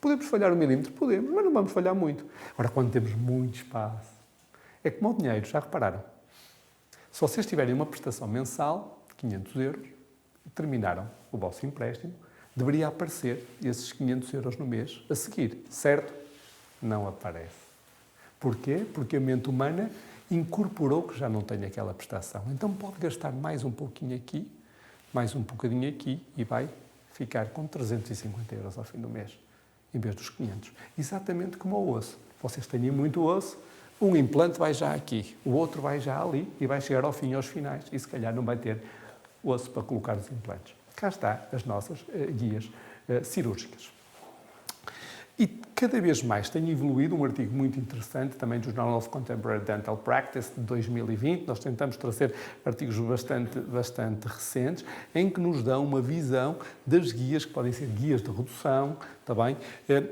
Podemos falhar 1 milímetro? Podemos, mas não vamos falhar muito. Agora, quando temos muito espaço, é como o dinheiro, já repararam? Se vocês tiverem uma prestação mensal de 500 euros, terminaram o vosso empréstimo, deveria aparecer esses 500 euros no mês a seguir, certo? Não aparece. Porquê? Porque a mente humana incorporou que já não tem aquela prestação. Então pode gastar mais um pouquinho aqui, mais um bocadinho aqui e vai ficar com 350 euros ao fim do mês, em vez dos 500. Exatamente como o osso. Vocês têm muito osso, Um implante vai já aqui, o outro vai já ali e vai chegar ao fim, aos finais, e se calhar não vai ter osso para colocar os implantes. Cá está as nossas guias cirúrgicas. E cada vez mais tem evoluído um artigo muito interessante, também do Journal of Contemporary Dental Practice, de 2020. Nós tentamos trazer artigos bastante recentes, em que nos dão uma visão das guias, que podem ser guias de redução, está bem?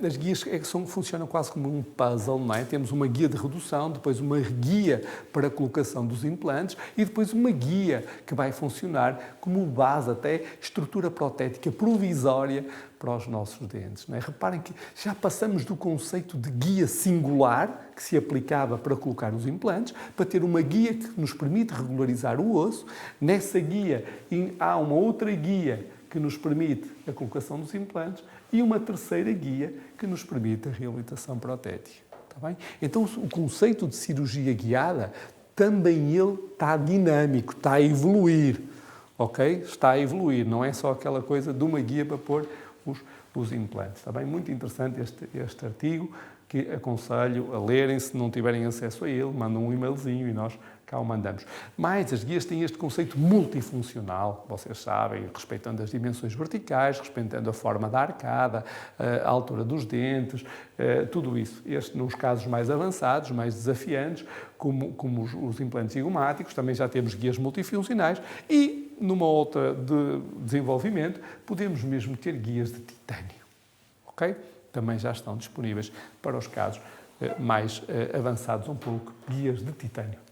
As guias funcionam quase como um puzzle, não é? Temos uma guia de redução, depois uma guia para a colocação dos implantes e depois uma guia que vai funcionar como base, até estrutura protética provisória para os nossos dentes. Não é? Reparem que já passamos do conceito de guia singular, que se aplicava para colocar os implantes, para ter uma guia que nos permite regularizar o osso. Nessa guia há uma outra guia que nos permite a colocação dos implantes e uma terceira guia que nos permite a reabilitação protética. Está bem? Então, o conceito de cirurgia guiada, também ele está dinâmico, está a evoluir. Ok? Está a evoluir, não é só aquela coisa de uma guia para pôr os implantes. Está bem? Muito interessante este artigo, que aconselho a lerem. Se não tiverem acesso a ele, mandam um e-mailzinho e nós cá o mandamos. Mas as guias têm este conceito multifuncional, vocês sabem, respeitando as dimensões verticais, respeitando a forma da arcada, a altura dos dentes, tudo isso. Este, nos casos mais avançados, mais desafiantes, como os implantes zigomáticos, também já temos guias multifuncionais e, numa outra de desenvolvimento, podemos mesmo ter guias de titânio. Ok? Também já estão disponíveis para os casos mais avançados um pouco, guias de titânio.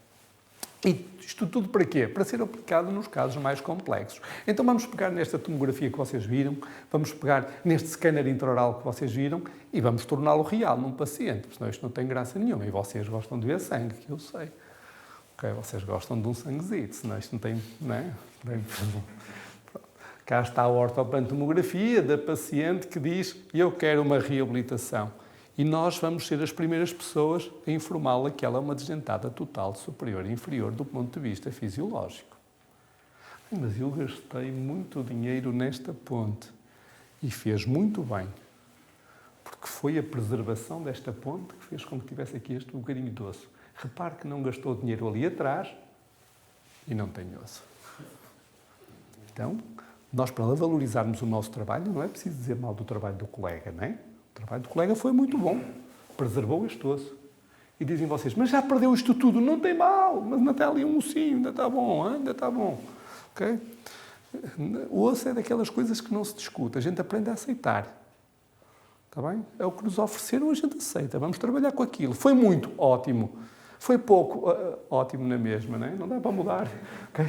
E isto tudo para quê? Para ser aplicado nos casos mais complexos. Então vamos pegar nesta tomografia que vocês viram, vamos pegar neste scanner intraoral que vocês viram e vamos torná-lo real num paciente, senão isto não tem graça nenhuma. E vocês gostam de ver sangue, que eu sei. Ok, vocês gostam de um sanguezito, senão isto não tem... Não é? Cá está a ortopantomografia da paciente que diz: eu quero uma reabilitação. E nós vamos ser as primeiras pessoas a informá-la que ela é uma desdentada total, superior e inferior do ponto de vista fisiológico. Mas eu gastei muito dinheiro nesta ponte e fez muito bem, porque foi a preservação desta ponte que fez com que tivesse aqui este bocadinho de osso. Repare que não gastou dinheiro ali atrás e não tem osso. Então, nós, para valorizarmos o nosso trabalho, não é preciso dizer mal do trabalho do colega, não é? O trabalho do colega foi muito bom, preservou este osso. E dizem vocês: mas já perdeu isto tudo, não tem mal, mas ainda está ali um ossinho, ainda está bom, ainda está bom. Okay? O osso é daquelas coisas que não se discute, a gente aprende a aceitar. Está bem? É o que nos ofereceram, a gente aceita, vamos trabalhar com aquilo. Foi muito, ótimo. Foi pouco, ótimo na mesma, não é? Não dá para mudar. Okay?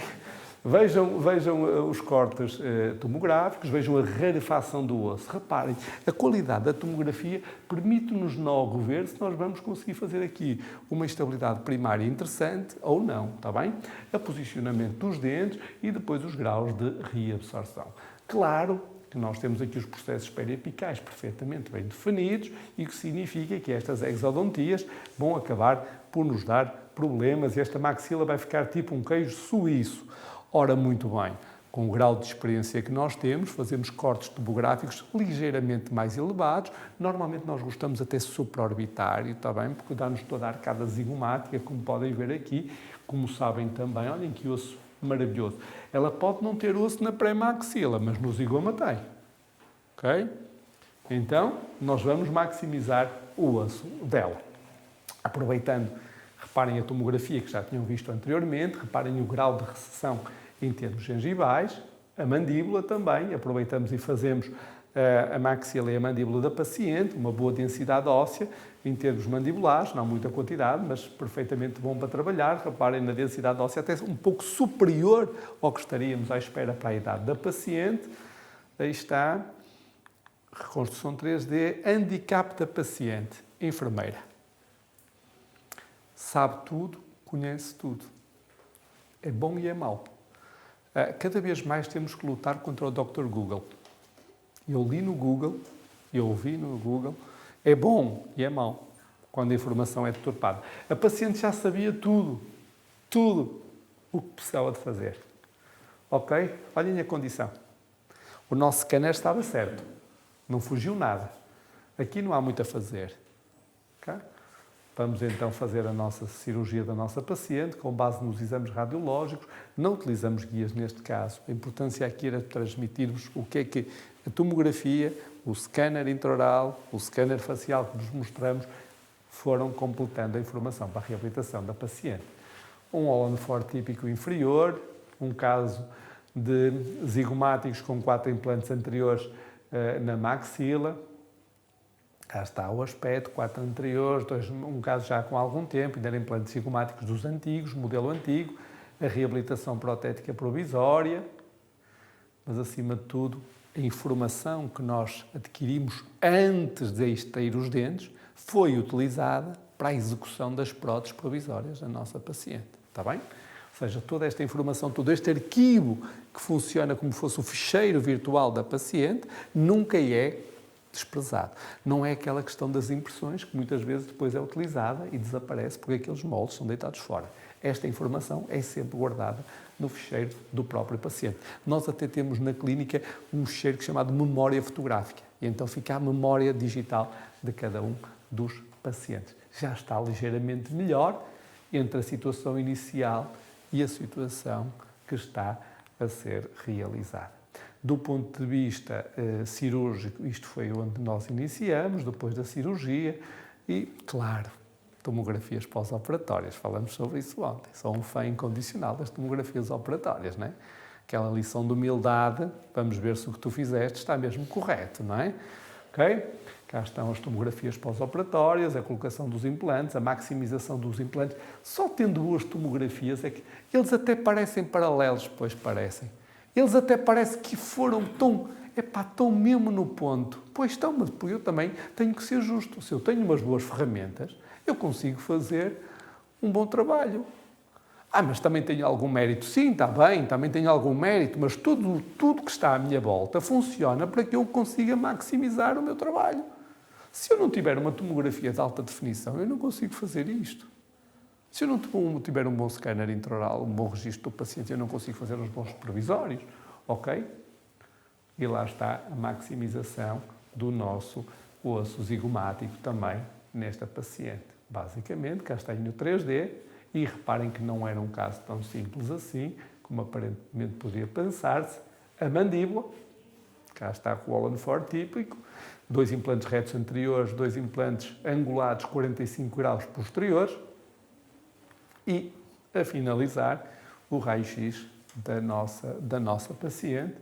Vejam os cortes tomográficos, vejam a rarefação do osso. Reparem, a qualidade da tomografia permite-nos logo ver se nós vamos conseguir fazer aqui uma estabilidade primária interessante ou não, está bem? O posicionamento dos dentes e depois os graus de reabsorção. Claro que nós temos aqui os processos periapicais perfeitamente bem definidos e que significa que estas exodontias vão acabar por nos dar problemas e esta maxila vai ficar tipo um queijo suíço. Ora, muito bem, com o grau de experiência que nós temos, fazemos cortes tomográficos ligeiramente mais elevados. Normalmente nós gostamos até supraorbitário, está bem? Porque dá-nos toda a arcada zigomática, como podem ver aqui. Como sabem também, olhem que osso maravilhoso. Ela pode não ter osso na pré-maxila, mas no zigoma tem. Ok? Então, nós vamos maximizar o osso dela. Aproveitando, reparem a tomografia que já tinham visto anteriormente, reparem o grau de recessão em termos gengivais, a mandíbula também, aproveitamos e fazemos a maxila e a mandíbula da paciente, uma boa densidade óssea em termos mandibulares, não muita quantidade, mas perfeitamente bom para trabalhar. Reparem na densidade óssea até um pouco superior ao que estaríamos à espera para a idade da paciente. Aí está, reconstrução 3D, handicap da paciente, enfermeira. Sabe tudo, conhece tudo. É bom e é mau. Cada vez mais temos que lutar contra o Dr. Google. Eu li no Google, eu ouvi no Google, é bom e é mau, quando a informação é deturpada. A paciente já sabia tudo o que precisava de fazer. Ok? Olhem a condição. O nosso scanner estava certo, não fugiu nada. Aqui não há muito a fazer. Okay? Vamos então fazer a nossa cirurgia da nossa paciente com base nos exames radiológicos. Não utilizamos guias neste caso. A importância aqui era transmitirmos o que é que a tomografia, o scanner intraoral, o scanner facial que nos mostramos foram completando a informação para a reabilitação da paciente. Um Holland-Ford típico inferior, um caso de zigomáticos com 4 implantes anteriores na maxila. Cá está o aspecto, 4 anteriores, um caso já com algum tempo, ainda eram implantes zigomáticos dos antigos, modelo antigo, a reabilitação protética provisória, mas acima de tudo, a informação que nós adquirimos antes de extrair os dentes foi utilizada para a execução das próteses provisórias da nossa paciente. Está bem? Ou seja, toda esta informação, todo este arquivo que funciona como fosse o ficheiro virtual da paciente, nunca é desprezado. Não é aquela questão das impressões que muitas vezes depois é utilizada e desaparece porque aqueles moldes são deitados fora. Esta informação é sempre guardada no ficheiro do próprio paciente. Nós até temos na clínica um ficheiro chamado memória fotográfica e então fica a memória digital de cada um dos pacientes. Já está ligeiramente melhor entre a situação inicial e a situação que está a ser realizada. Do ponto de vista cirúrgico, isto foi onde nós iniciamos, depois da cirurgia e, claro, tomografias pós-operatórias. Falamos sobre isso ontem. Sou um fã incondicional das tomografias operatórias, não é? Aquela lição de humildade, vamos ver se o que tu fizeste está mesmo correto, não é? Ok? Cá estão as tomografias pós-operatórias, a colocação dos implantes, a maximização dos implantes. Só tendo 2 tomografias é que eles até parecem paralelos, pois parecem. Eles até parece que foram tão mesmo no ponto. Pois estão, mas eu também tenho que ser justo. Se eu tenho umas boas ferramentas, eu consigo fazer um bom trabalho. Mas também tenho algum mérito. Sim, está bem, também tenho algum mérito, mas tudo que está à minha volta funciona para que eu consiga maximizar o meu trabalho. Se eu não tiver uma tomografia de alta definição, eu não consigo fazer isto. Se eu não tiver um bom scanner intraoral, um bom registro do paciente, eu não consigo fazer os bons provisórios, ok? E lá está a maximização do nosso osso zigomático também nesta paciente. Basicamente, cá está aí no 3D e reparem que não era um caso tão simples assim, como aparentemente podia pensar-se. A mandíbula, cá está com o Holland-Ford típico, 2 implantes retos anteriores, 2 implantes angulados 45 graus posteriores, e, a finalizar, o raio-x da nossa paciente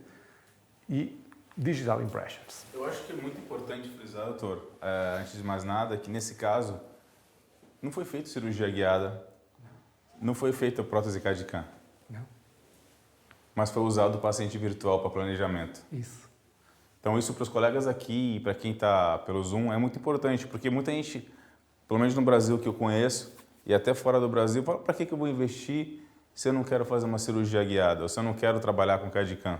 e digital impressions. Eu acho que é muito importante frisar, doutor, antes de mais nada, que nesse caso não foi feita cirurgia guiada, não foi feita prótese CAD/CAM. Não. Mas foi usado o paciente virtual para planejamento. Isso. Então isso para os colegas aqui e para quem está pelo Zoom é muito importante, porque muita gente, pelo menos no Brasil que eu conheço, e até fora do Brasil, para que eu vou investir se eu não quero fazer uma cirurgia guiada, ou se eu não quero trabalhar com CAD/CAM?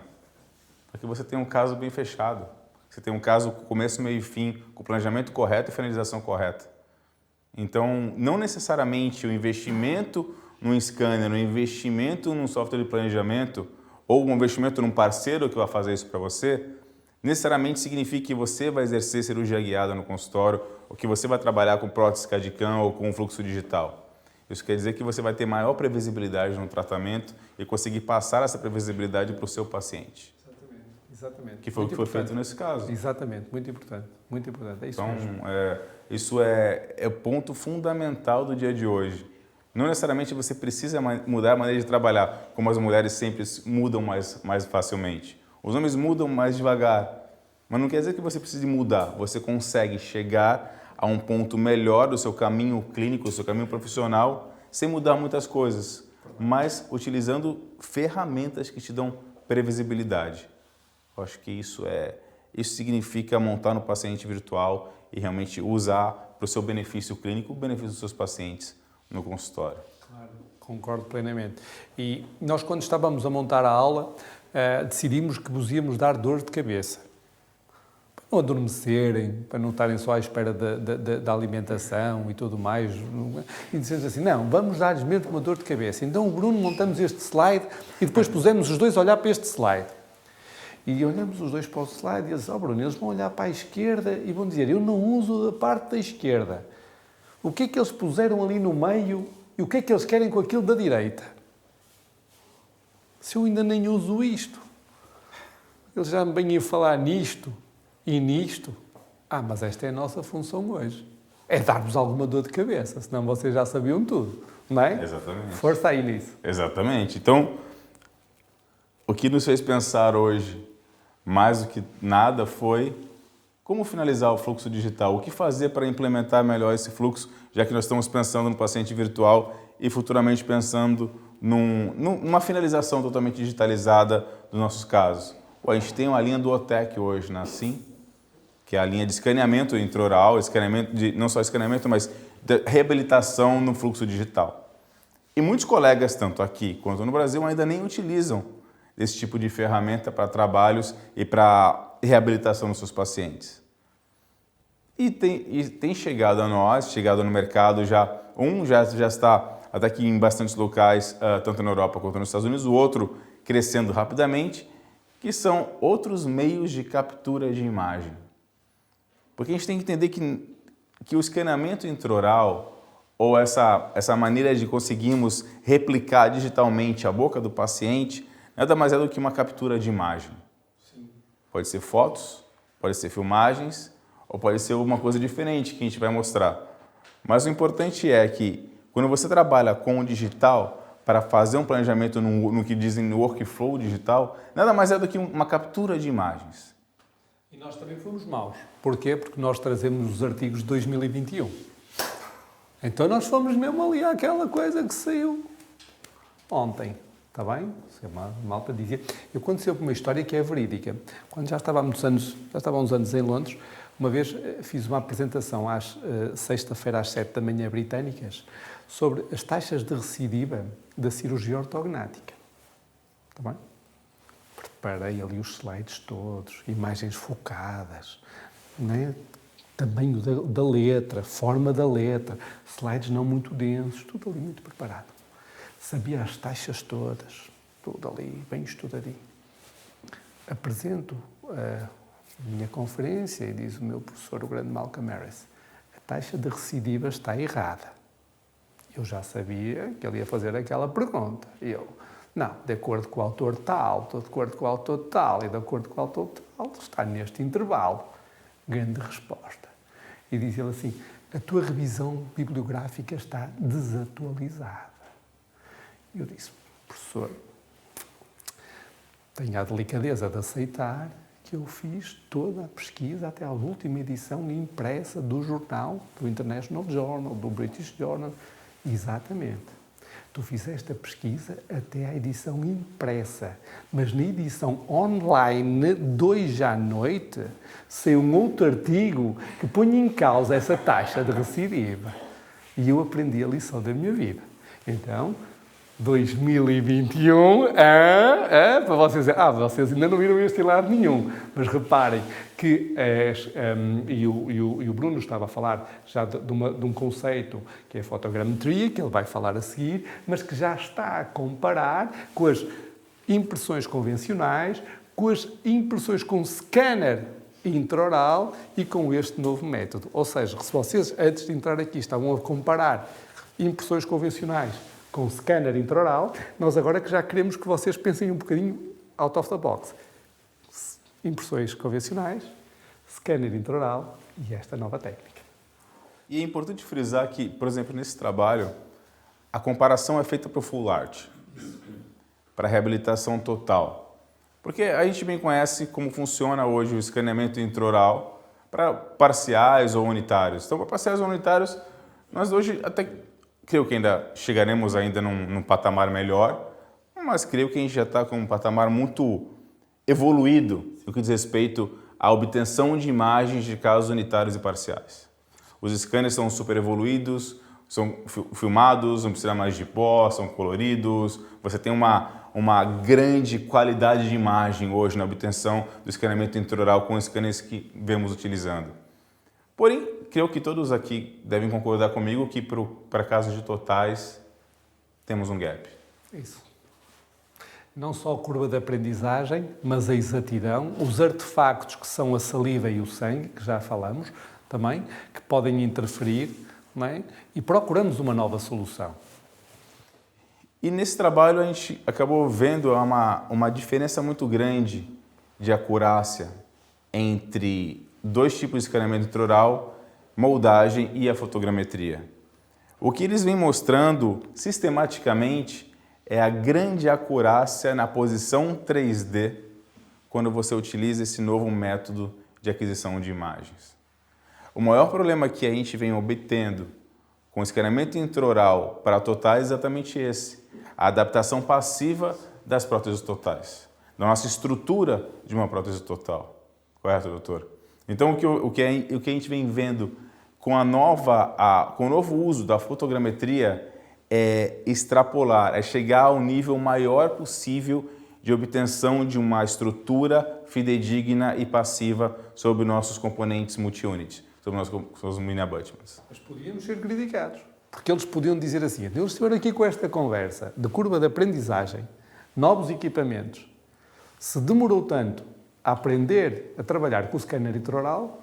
Para que você tenha um caso bem fechado, você tem um caso com começo, meio e fim, com planejamento correto e finalização correta. Então, não necessariamente o investimento num scanner, o investimento num software de planejamento, ou um investimento num parceiro que vai fazer isso para você, necessariamente significa que você vai exercer cirurgia guiada no consultório, ou que você vai trabalhar com prótese CAD/CAM ou com fluxo digital. Isso quer dizer que você vai ter maior previsibilidade no tratamento e conseguir passar essa previsibilidade para o seu paciente. Exatamente. Que foi o que foi feito nesse caso. Exatamente, muito importante. Muito importante, é isso então, mesmo. Isso é ponto fundamental do dia de hoje. Não necessariamente você precisa mudar a maneira de trabalhar, como as mulheres sempre mudam mais facilmente. Os homens mudam mais devagar, mas não quer dizer que você precise mudar. Você consegue chegar a um ponto melhor do seu caminho clínico, do seu caminho profissional, sem mudar muitas coisas, mas utilizando ferramentas que te dão previsibilidade. Eu acho que isso significa montar no paciente virtual e realmente usar para o seu benefício clínico, o benefício dos seus pacientes no consultório. Claro, concordo plenamente. E nós, quando estávamos a montar a aula, decidimos que vos íamos dar dor de cabeça. Para não adormecerem, para não estarem só à espera da alimentação e tudo mais. E dissemos assim, não, vamos dar-lhes mesmo uma dor de cabeça. Então o Bruno montamos este slide e depois pusemos os dois a olhar para este slide. E olhamos os dois para o slide e eles, Bruno, eles vão olhar para a esquerda e vão dizer, eu não uso a parte da esquerda. O que é que eles puseram ali no meio e o que é que eles querem com aquilo da direita? Se eu ainda nem uso isto. Eles já me vêm a falar nisto e nisto. Mas esta é a nossa função hoje. É dar-vos alguma dor de cabeça, senão vocês já sabiam tudo, não é? Exatamente. Força aí nisso. Exatamente. Então, o que nos fez pensar hoje, mais do que nada, foi como finalizar o fluxo digital, o que fazer para implementar melhor esse fluxo, já que nós estamos pensando no paciente virtual e futuramente pensando numa finalização totalmente digitalizada dos nossos casos. A gente tem uma linha do OTEC hoje, na SIM, que é a linha de escaneamento intraoral, não só escaneamento, mas de reabilitação no fluxo digital. E muitos colegas, tanto aqui quanto no Brasil, ainda nem utilizam esse tipo de ferramenta para trabalhos e para reabilitação dos seus pacientes. E tem chegado a nós, chegado no mercado já está até aqui em bastantes locais, tanto na Europa quanto nos Estados Unidos, o outro crescendo rapidamente, que são outros meios de captura de imagem. Porque a gente tem que entender que o escaneamento intraoral, ou essa maneira de conseguirmos replicar digitalmente a boca do paciente, nada mais é do que uma captura de imagem. Sim. Pode ser fotos, pode ser filmagens, ou pode ser alguma coisa diferente que a gente vai mostrar. Mas o importante é que, quando você trabalha com o digital, para fazer um planejamento no que dizem no workflow digital, nada mais é do que uma captura de imagens. E nós também fomos maus. Porquê? Porque nós trazemos os artigos de 2021. Então nós fomos mesmo ali àquela coisa que saiu ontem. Está bem? A malta dizia. Eu quando sei uma história que é verídica. Quando já estava há uns anos em Londres, uma vez fiz uma apresentação sexta-feira às 7 da manhã britânicas sobre as taxas de recidiva da cirurgia ortognática. Está bem? Preparei ali os slides todos, imagens focadas, né? Tamanho da letra, forma da letra, slides não muito densos, tudo ali muito preparado. Sabia as taxas todas, tudo ali, bem estudadinho. Apresento a minha conferência e diz o meu professor, o grande Malcolm Harris, a taxa de recidiva está errada. Eu já sabia que ele ia fazer aquela pergunta. E eu, não, de acordo com o autor tal, de acordo com o autor tal e de acordo com o autor tal, está neste intervalo. Grande resposta. E diz ele assim, a tua revisão bibliográfica está desatualizada. E eu disse, professor, tenha a delicadeza de aceitar que eu fiz toda a pesquisa até à última edição impressa do jornal, do International Journal, do British Journal. Exatamente. Tu fizeste a pesquisa até à edição impressa, mas na edição online, de hoje à noite, saiu um outro artigo que põe em causa essa taxa de recidiva. E eu aprendi a lição da minha vida. Então, 2021, para vocês dizer, vocês ainda não viram este lado nenhum, mas reparem que, e o Bruno estava a falar já de um conceito que é a fotogrametria, que ele vai falar a seguir, mas que já está a comparar com as impressões convencionais, com as impressões com scanner intraoral e com este novo método. Ou seja, se vocês, antes de entrar aqui, estavam a comparar impressões convencionais com scanner intraoral, nós agora que já queremos que vocês pensem um bocadinho out of the box. Impressões convencionais, scanner intraoral e esta nova técnica. E é importante frisar que, por exemplo, nesse trabalho, a comparação é feita para o Full Art, para a reabilitação total. Porque a gente bem conhece como funciona hoje o escaneamento intraoral para parciais ou unitários. Então, para parciais ou unitários, nós hoje até creio que ainda chegaremos num patamar melhor, mas creio que a gente já está com um patamar muito evoluído no que diz respeito à obtenção de imagens de casos unitários e parciais. Os scanners são super evoluídos, são filmados, não precisa mais de pó, são coloridos, você tem uma grande qualidade de imagem hoje na obtenção do escaneamento intraoral com os scanners que vemos utilizando. Porém, creio que todos aqui devem concordar comigo que para casos de totais temos um gap. Isso. Não só a curva de aprendizagem, mas a exatidão, os artefactos que são a saliva e o sangue, que já falamos também, que podem interferir não é? E procuramos uma nova solução. E nesse trabalho a gente acabou vendo uma diferença muito grande de acurácia entre dois tipos de escaneamento intraoral, moldagem e a fotogrametria. O que eles vêm mostrando sistematicamente é a grande acurácia na posição 3D quando você utiliza esse novo método de aquisição de imagens. O maior problema que a gente vem obtendo com o escaneamento intraoral para totais é exatamente esse: a adaptação passiva das próteses totais, da nossa estrutura de uma prótese total. Correto, doutor? Então, o que a gente vem vendo com com o novo uso da fotogrametria é extrapolar, é chegar ao nível maior possível de obtenção de uma estrutura fidedigna e passiva sobre nossos componentes multi-unit, sobre nossos mini abutments. Mas podíamos ser criticados, porque eles podiam dizer assim: eles estiveram aqui com esta conversa de curva de aprendizagem, novos equipamentos, se demorou tanto a aprender a trabalhar com o scanner intraoral,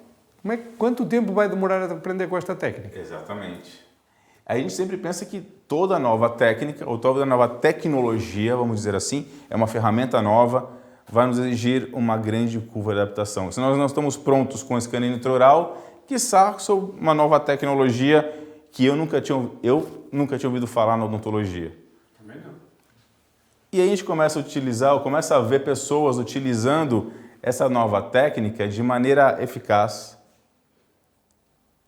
quanto tempo vai demorar a aprender com esta técnica? Exatamente. A gente sempre pensa que toda nova técnica, ou toda nova tecnologia, vamos dizer assim, é uma ferramenta nova, vai nos exigir uma grande curva de adaptação. Se nós não estamos prontos com o scanner intraoral, quiçá sobre uma nova tecnologia que eu nunca tinha ouvido falar na odontologia. Também não. E aí a gente começa a utilizar, ou começa a ver pessoas utilizando essa nova técnica de maneira eficaz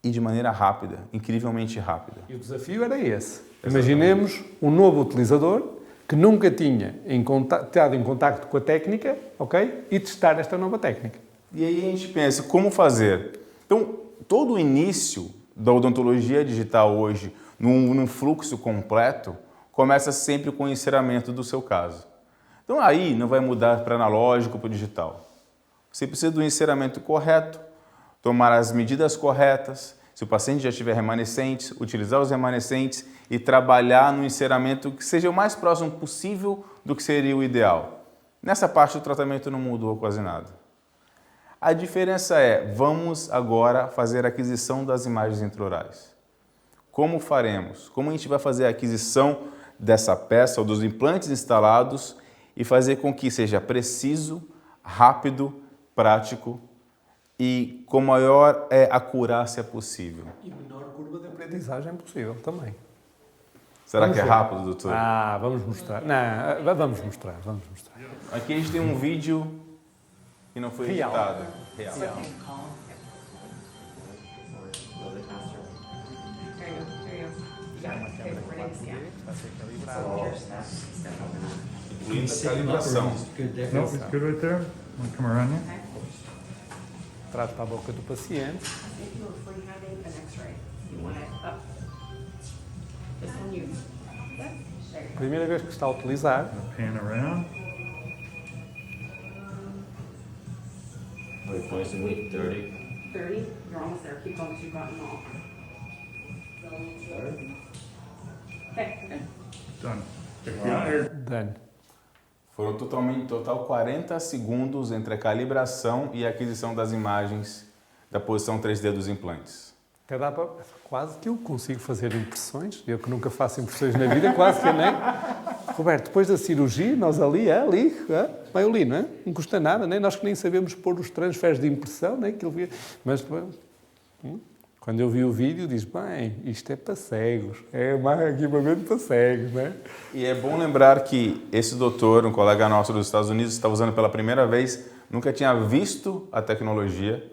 e de maneira rápida, incrivelmente rápida. E o desafio era esse. Imaginemos um novo utilizador que nunca tinha estado em contacto com a técnica, ok? E testar esta nova técnica. E aí a gente pensa, como fazer? Então, todo o início da odontologia digital hoje, num fluxo completo, começa sempre com o enceramento do seu caso. Então aí não vai mudar para analógico para o digital. Você precisa do enceramento correto, tomar as medidas corretas, se o paciente já tiver remanescentes, utilizar os remanescentes e trabalhar no enceramento que seja o mais próximo possível do que seria o ideal. Nessa parte o tratamento não mudou quase nada. A diferença é, vamos agora fazer a aquisição das imagens intraorais. Como faremos? Como a gente vai fazer a aquisição dessa peça ou dos implantes instalados e fazer com que seja preciso, rápido, prático e com maior acurácia possível. E menor curva de aprendizagem possível também. Será que é rápido, doutor? Vamos mostrar. Não, vamos mostrar. Aqui a gente tem um vídeo que não foi Real. editado. Real. Incluindo a calibração. No, it's good right there. Want to come around here? Traz para a boca do paciente. If you were free having an X-ray, you want it up. This one you. There you go. Primeira vez que está a utilizar. Pan around. Wait, points to me, 30. 30, you're almost there. Keep going, 'cause you've gotten all. Okay, you're good. Done. Here. Done. Foram total 40 segundos entre a calibração e a aquisição das imagens da posição 3D dos implantes. Até dá para... Quase que eu consigo fazer impressões. Eu que nunca faço impressões na vida, quase que nem. Roberto, depois da cirurgia, nós ali, vai ali, não é? Não custa nada, né? Nós que nem sabemos pôr os transfers de impressão, né? Mas quando eu vi o vídeo, disse, bem, isto é para cegos, é mais equipamento para cegos, né? E é bom lembrar que esse doutor, um colega nosso dos Estados Unidos, está usando pela primeira vez, nunca tinha visto a tecnologia.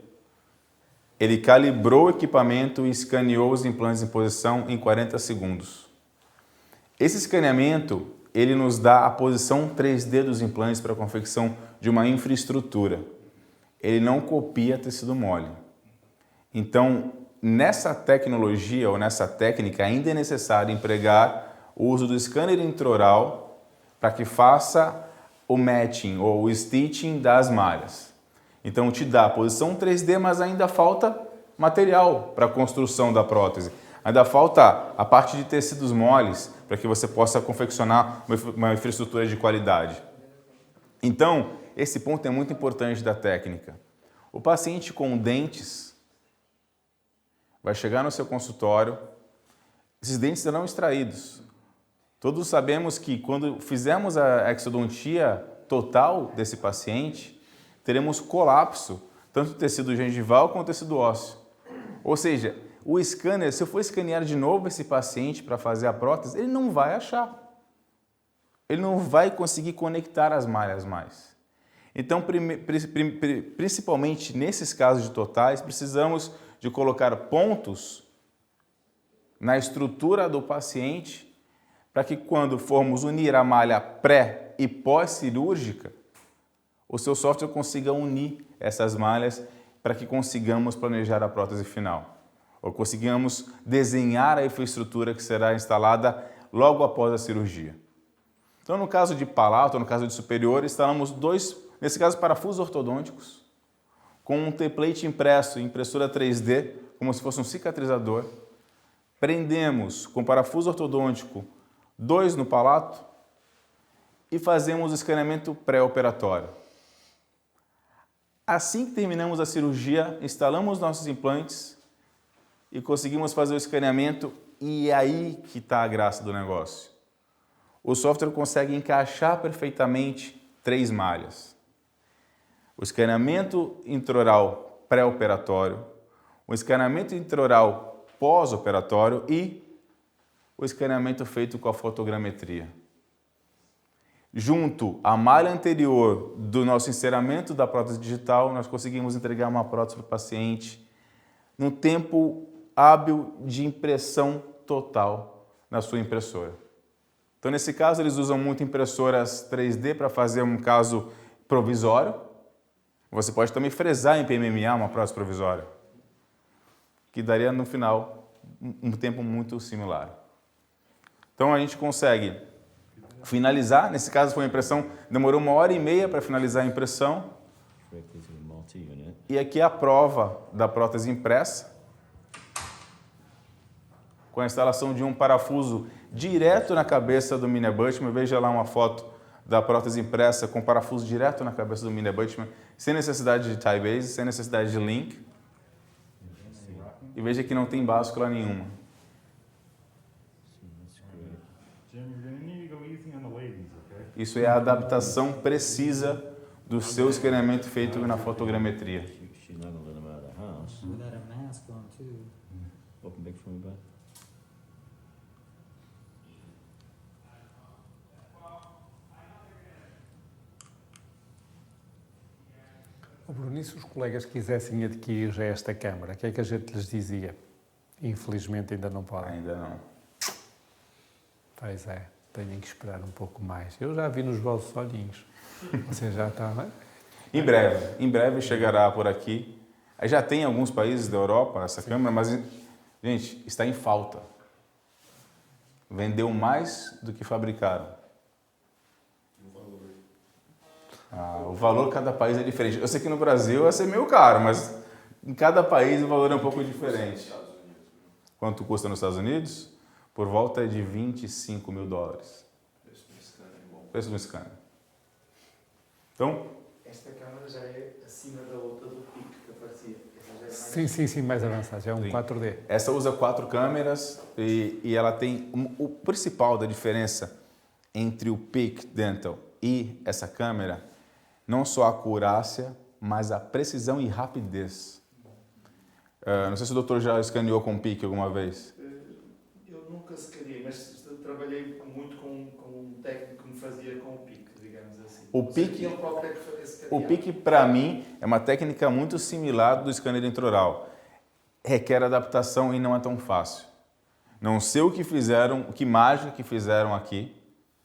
Ele calibrou o equipamento e escaneou os implantes em posição em 40 segundos. Esse escaneamento, ele nos dá a posição 3D dos implantes para a confecção de uma infraestrutura. Ele não copia tecido mole. Então, nessa tecnologia ou nessa técnica, ainda é necessário empregar o uso do scanner intraoral para que faça o matching ou o stitching das malhas. Então, te dá a posição 3D, mas ainda falta material para a construção da prótese. Ainda falta a parte de tecidos moles para que você possa confeccionar uma infraestrutura de qualidade. Então, esse ponto é muito importante da técnica. O paciente com dentes vai chegar no seu consultório esses dentes serão extraídos. Todos sabemos que quando fizermos a exodontia total desse paciente, teremos colapso, tanto do tecido gengival quanto do tecido ósseo. Ou seja, o scanner, se eu for escanear de novo esse paciente para fazer a prótese, ele não vai achar. Ele não vai conseguir conectar as malhas mais. Então, principalmente nesses casos de totais, precisamos de colocar pontos na estrutura do paciente para que quando formos unir a malha pré e pós-cirúrgica, o seu software consiga unir essas malhas para que consigamos planejar a prótese final, ou consigamos desenhar a infraestrutura que será instalada logo após a cirurgia. Então, no caso de palato, no caso de superior, instalamos dois, nesse caso, parafusos ortodônticos, com um template impresso em impressora 3D, como se fosse um cicatrizador. Prendemos com parafuso ortodôntico 2 no palato e fazemos o escaneamento pré-operatório. Assim que terminamos a cirurgia, instalamos nossos implantes e conseguimos fazer o escaneamento, e é aí que está a graça do negócio. O software consegue encaixar perfeitamente 3 malhas. O escaneamento intraoral pré-operatório, o escaneamento intraoral pós-operatório e o escaneamento feito com a fotogrametria. Junto à malha anterior do nosso inseramento da prótese digital, nós conseguimos entregar uma prótese para o paciente no tempo hábil de impressão total na sua impressora. Então, nesse caso, eles usam muito impressoras 3D para fazer um caso provisório. Você pode também fresar em PMMA uma prótese provisória, que daria, no final, um tempo muito similar. Então, a gente consegue finalizar. Nesse caso, foi uma impressão, demorou 1h30 para finalizar a impressão. E aqui é a prova da prótese impressa, com a instalação de um parafuso direto na cabeça do mini abutment. Veja lá uma foto da prótese impressa com parafuso direto na cabeça do mini abutment, sem necessidade de tie base, sem necessidade de link. E veja que não tem báscula nenhuma. Isso é a adaptação precisa do seu escaneamento feito na fotogrametria. Bruno, e se os colegas quisessem adquirir já esta câmara, o que é que a gente lhes dizia? Infelizmente ainda não podem. Ainda não. Pois é, tenho que esperar um pouco mais. Eu já vi nos vossos olhinhos. Você já está... Em breve chegará por aqui. Já tem em alguns países da Europa essa câmera, mas, gente, está em falta. Vendeu mais do que fabricaram. O valor cada país é diferente. Eu sei que no Brasil vai ser meio caro, mas em cada país o valor é um pouco diferente. Quanto custa nos Estados Unidos? Por volta de $25 mil. Preço do scanner. Então, esta câmara já é acima da outra do PIC que aparecia. Essa já é mais... Sim, mais avançado. Já é um 4D. Essa usa 4 câmeras e ela tem... O principal da diferença entre o PIC Dental e essa câmera, não só a acurácia, mas a precisão e rapidez. Não sei se o doutor já escaneou com PIC alguma vez. Eu nunca escaneei, mas trabalhei muito com um técnico que me fazia com o PIC, digamos assim. O PIC, ele próprio é que escaneava. O PIC, para mim, é uma técnica muito similar do scanner intraoral. Requer adaptação e não é tão fácil. Não sei o que fizeram, que mágica que fizeram aqui.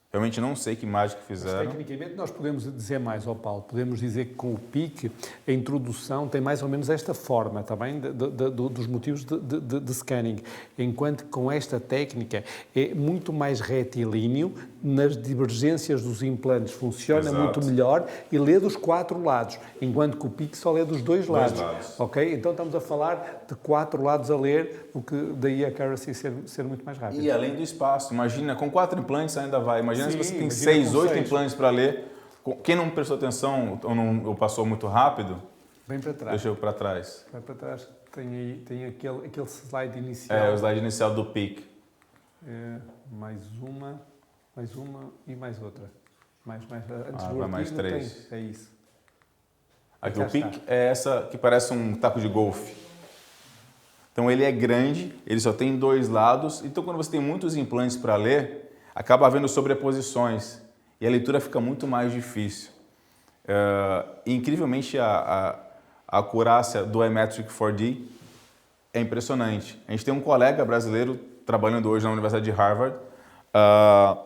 Realmente não sei que mágica fizeram. Mas, tecnicamente, nós podemos dizer mais ao Paulo. Podemos dizer que com o PIC, a introdução tem mais ou menos esta forma, também, dos motivos de scanning. Enquanto que com esta técnica é muito mais retilíneo, nas divergências dos implantes funciona muito melhor e lê dos 4 lados, enquanto que o PIC só lê dos 2 lados. Ok? Então estamos a falar de 4 lados a ler, o que daí a accuracy ser muito mais rápido. E além do espaço, imagina, com 4 implantes ainda vai. Imagina se você tem imagina 6, com 8 6. implantes para ler. Quem não prestou atenção ou passou muito rápido, Vem para trás. deixa eu para trás. Vai para trás. Tem aquele slide inicial. O slide inicial do PIC. Mais uma e mais outra. Antes do vai mais artigo, 3. É isso. Aqui Já o pick está. é essa que parece um taco de golfe. Então ele é grande, ele só tem 2 lados. Então quando você tem muitos implantes para ler, acaba havendo sobreposições e a leitura fica muito mais difícil. E, incrivelmente a acurácia do iMetric 4D é impressionante. A gente tem um colega brasileiro trabalhando hoje na Universidade de Harvard,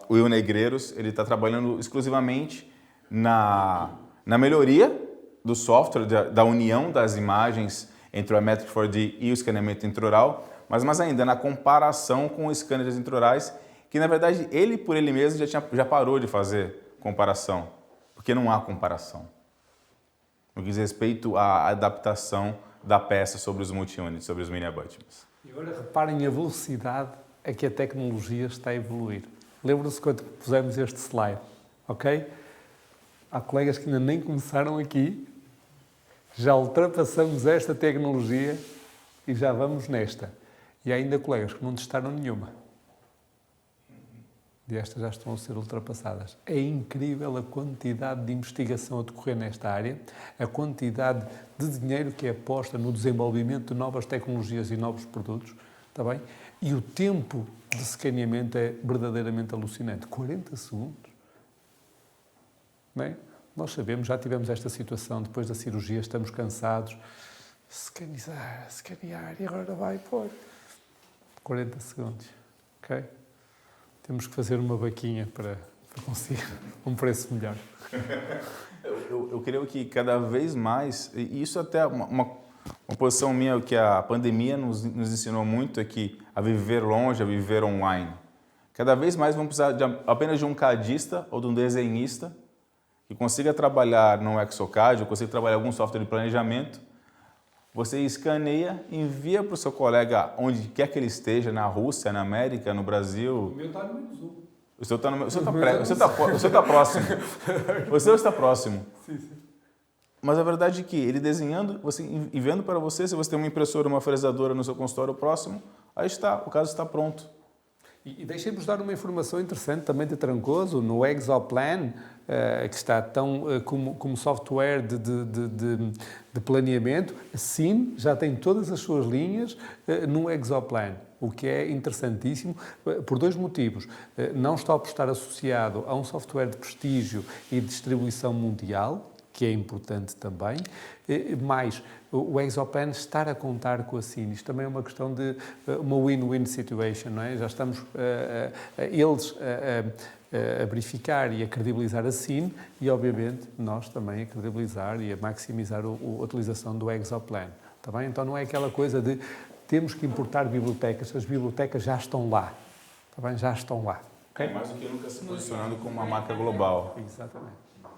o Will Negreiros. Ele está trabalhando exclusivamente na melhoria do software, da união das imagens entre o iMetric 4D e o escaneamento intraoral, mas mais ainda na comparação com os scanners intraorais, que na verdade ele por ele mesmo já parou de fazer comparação, porque não há comparação. No que diz respeito à adaptação da peça sobre os multi-units, sobre os mini abutments. E agora reparem a velocidade a que a tecnologia está a evoluir. Lembram-se quando pusemos este slide, ok? Há colegas que ainda nem começaram aqui, já ultrapassamos esta tecnologia e já vamos nesta. E há ainda colegas que não testaram nenhuma. E estas já estão a ser ultrapassadas. É incrível a quantidade de investigação a decorrer nesta área, a quantidade de dinheiro que é posta no desenvolvimento de novas tecnologias e novos produtos, está bem? E o tempo de escaneamento é verdadeiramente alucinante. 40 segundos. Não é? Nós sabemos, já tivemos esta situação, depois da cirurgia estamos cansados. Escanear e agora vai pôr. 40 segundos, ok? Temos que fazer uma vaquinha para conseguir um preço melhor. Eu creio que cada vez mais, e isso até uma posição minha que a pandemia nos ensinou muito, é que a viver longe, a viver online. Cada vez mais vamos precisar apenas de um cadista ou de um desenhista que consiga trabalhar no Exocad, ou consiga trabalhar algum software de planejamento. Você escaneia, envia para o seu colega onde quer que ele esteja, na Rússia, na América, no Brasil. O meu está no menos um. O seu está próximo. O seu está próximo. Sim. Mas a verdade é que ele desenhando, você enviando para você, se você tem uma impressora, uma fresadora no seu consultório próximo, aí está, o caso está pronto. E deixem-vos dar uma informação interessante também de Trancoso, no Exoplan, que está tão como software de planeamento, a SIM já tem todas as suas linhas no Exoplan, o que é interessantíssimo por 2 motivos. Não está por estar associado a um software de prestígio e distribuição mundial, que é importante também, mas o Exoplan estar a contar com a SIM, isto também é uma questão de uma win-win situation, não é? Já estamos eles a verificar e a credibilizar a SIM e, obviamente, nós também a credibilizar e a maximizar a utilização do Exoplan, está bem? Então não é aquela coisa de temos que importar bibliotecas, as bibliotecas já estão lá, está bem? Já estão lá. Okay? É mais do que nunca se posicionando como uma marca global. Exatamente.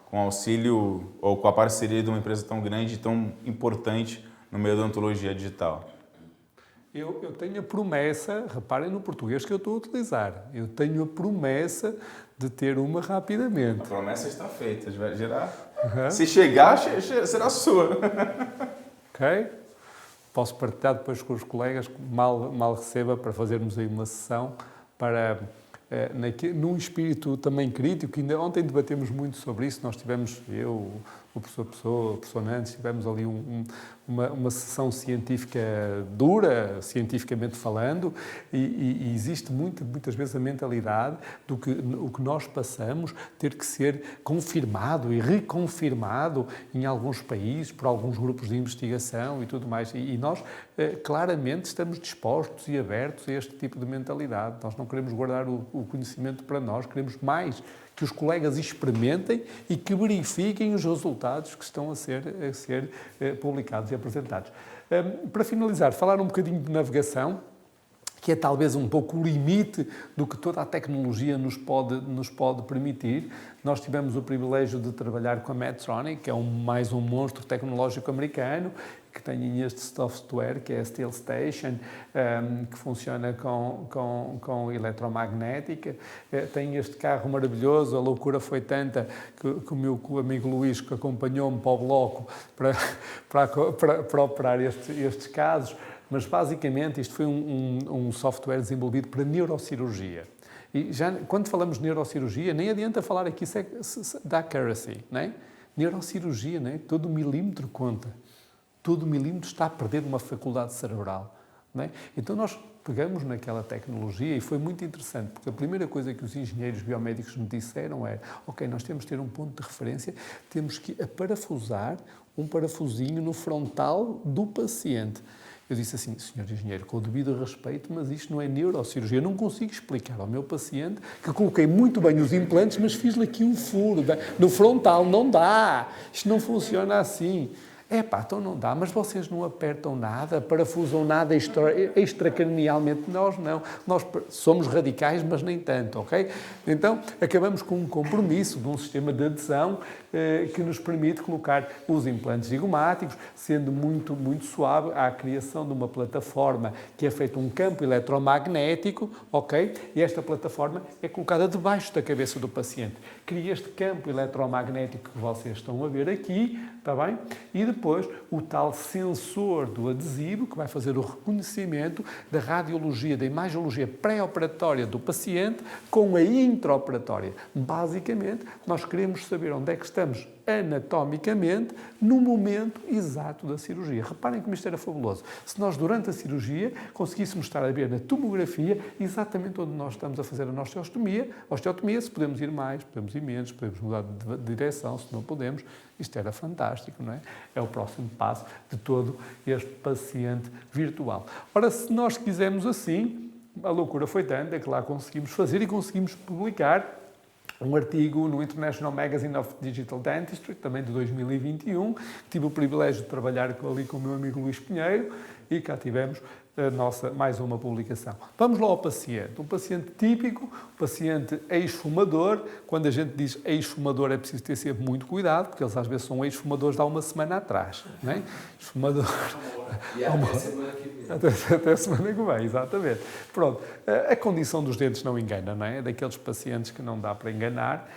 Com auxílio ou com a parceria de uma empresa tão grande e tão importante no meio da ontologia digital. Eu tenho a promessa, reparem no português que eu estou a utilizar, eu tenho a promessa de ter uma rapidamente. A promessa está feita, vai gerar. Se chegar, será sua. Ok? Posso partilhar depois com os colegas, mal receba, para fazermos aí uma sessão para... num espírito também crítico, ainda ontem debatemos muito sobre isso, nós tivemos, eu, o professor Pessoa, o professor Nantes, tivemos ali uma sessão científica dura, cientificamente falando, e existe muitas vezes a mentalidade do que o que nós passamos ter que ser confirmado e reconfirmado em alguns países, por alguns grupos de investigação e tudo mais, e nós claramente estamos dispostos e abertos a este tipo de mentalidade. Nós não queremos guardar o conhecimento para nós, queremos mais que os colegas experimentem e que verifiquem os resultados que estão a ser publicados e apresentados. Para finalizar, falar um bocadinho de navegação, que é talvez um pouco o limite do que toda a tecnologia nos pode permitir. Nós tivemos o privilégio de trabalhar com a Medtronic, que é mais um monstro tecnológico americano, que tem este software, que é a Steel Station, que funciona com eletromagnética. Tem este carro maravilhoso, a loucura foi tanta que o meu amigo Luís, que acompanhou-me para o bloco para operar estes casos, mas basicamente isto foi um software desenvolvido para neurocirurgia. E já, quando falamos de neurocirurgia, nem adianta falar aqui da accuracy, não é? Neurocirurgia, não é? Todo milímetro conta. Todo milímetro está a perder uma faculdade cerebral. Não é? Então nós pegamos naquela tecnologia e foi muito interessante, porque a primeira coisa que os engenheiros biomédicos me disseram é: ok, nós temos que ter um ponto de referência, temos que parafusar um parafusinho no frontal do paciente. Eu disse assim: senhor engenheiro, com o devido respeito, mas isto não é neurocirurgia. Eu não consigo explicar ao meu paciente que coloquei muito bem os implantes, mas fiz-lhe aqui um furo no frontal. Não dá. Isto não funciona assim. Então não dá, mas vocês não apertam nada, parafusam nada extracranialmente. Nós não. Nós somos radicais, mas nem tanto, ok? Então, acabamos com um compromisso de um sistema de adesão que nos permite colocar os implantes zigomáticos, sendo muito, muito suave. Há a criação de uma plataforma que é feito um campo eletromagnético, ok? E esta plataforma é colocada debaixo da cabeça do paciente. Cria este campo eletromagnético que vocês estão a ver aqui, está bem? E depois o tal sensor do adesivo que vai fazer o reconhecimento da radiologia, da imagiologia pré-operatória do paciente com a intraoperatória. Basicamente, nós queremos saber onde é que estamos anatomicamente no momento exato da cirurgia. Reparem como isto era fabuloso. Se nós, durante a cirurgia, conseguíssemos estar a ver na tomografia exatamente onde nós estamos a fazer a nossa osteotomia, se podemos ir mais, podemos ir menos, podemos mudar de direção, se não podemos. Isto era fantástico, não é? É o próximo passo de todo este paciente virtual. Ora, se nós quisermos assim, a loucura foi tanta que lá conseguimos fazer e conseguimos publicar um artigo no International Magazine of Digital Dentistry, também de 2021, tive o privilégio de trabalhar ali com o meu amigo Luís Pinheiro e cá tivemos mais uma publicação. Vamos lá ao paciente. Um paciente típico, um paciente ex-fumador. Quando a gente diz ex-fumador é preciso ter sempre muito cuidado, porque eles às vezes são ex-fumadores de há uma semana atrás. Não é? Ex-fumador... Até a semana que vem, exatamente. Pronto, a condição dos dentes não engana, não é? Daqueles pacientes que não dá para enganar.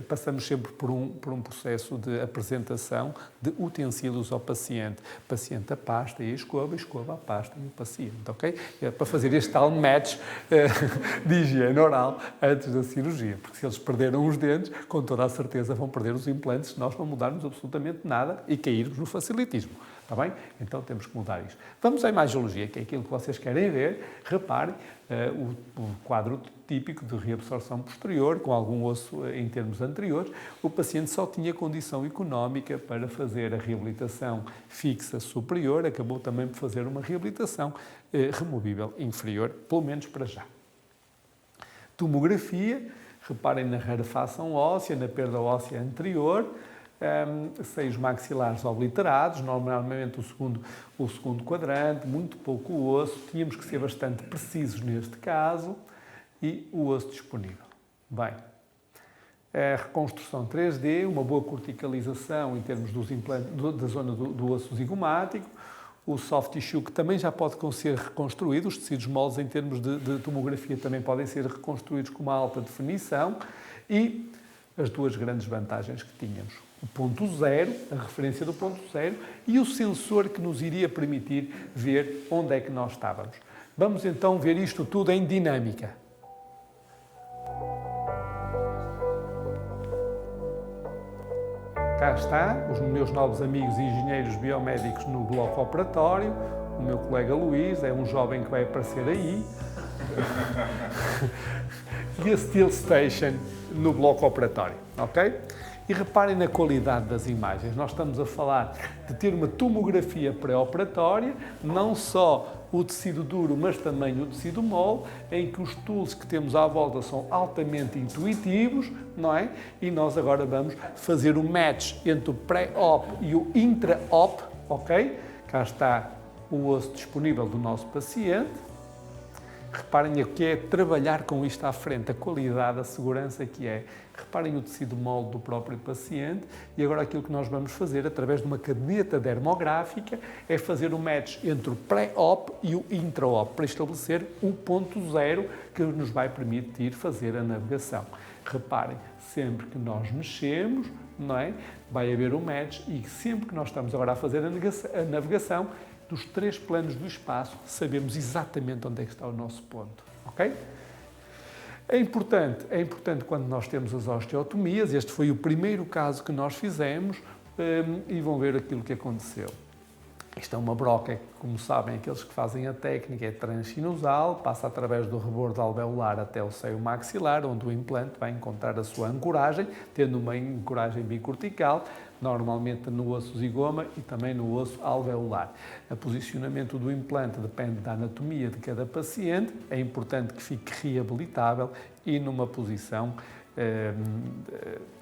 Passamos sempre por um processo de apresentação de utensílios ao paciente. O paciente a pasta e a escova a pasta e o paciente, ok? É para fazer este tal match de higiene oral antes da cirurgia, porque se eles perderam os dentes, com toda a certeza vão perder os implantes se nós não mudarmos absolutamente nada e cairmos no facilitismo. Está bem? Então temos que mudar isto. Vamos à imagiologia, que é aquilo que vocês querem ver. Reparem o quadro típico de reabsorção posterior, com algum osso em termos anteriores. O paciente só tinha condição económica para fazer a reabilitação fixa superior, acabou também por fazer uma reabilitação removível inferior, pelo menos para já. Tomografia, reparem na rarefação óssea, na perda óssea anterior, seios maxilares obliterados, normalmente o segundo quadrante, muito pouco osso, tínhamos que ser bastante precisos neste caso, e o osso disponível. Bem, a reconstrução 3D, uma boa corticalização em termos dos implantes, da zona do osso zigomático, o soft tissue que também já pode ser reconstruído, os tecidos moles em termos de tomografia também podem ser reconstruídos com uma alta definição, e as duas grandes vantagens que tínhamos. O ponto zero, a referência do ponto zero, e o sensor que nos iria permitir ver onde é que nós estávamos. Vamos então ver isto tudo em dinâmica. Cá está, os meus novos amigos engenheiros biomédicos no bloco operatório. O meu colega Luís é um jovem que vai aparecer aí. E a Steel Station no bloco operatório, ok? E reparem na qualidade das imagens. Nós estamos a falar de ter uma tomografia pré-operatória, não só o tecido duro, mas também o tecido mole, em que os tools que temos à volta são altamente intuitivos, não é? E nós agora vamos fazer o match entre o pré-op e o intra-op, ok? Cá está o osso disponível do nosso paciente. Reparem o que é trabalhar com isto à frente, a qualidade, a segurança que é. Reparem o tecido molde do próprio paciente e agora aquilo que nós vamos fazer através de uma caderneta dermográfica é fazer o match entre o pré-op e o intra-op para estabelecer o ponto zero que nos vai permitir fazer a navegação. Reparem, sempre que nós mexemos, não é? Vai haver um match e sempre que nós estamos agora a fazer a navegação dos 3 planos do espaço, sabemos exatamente onde é que está o nosso ponto, ok? É importante quando nós temos as osteotomias, este foi o primeiro caso que nós fizemos, e vão ver aquilo que aconteceu. Isto é uma broca, como sabem, aqueles que fazem a técnica, é transsinusal, passa através do rebordo alveolar até o seio maxilar, onde o implante vai encontrar a sua ancoragem, tendo uma ancoragem bicortical, normalmente no osso zigoma e também no osso alveolar. O posicionamento do implante depende da anatomia de cada paciente, é importante que fique reabilitável e numa posição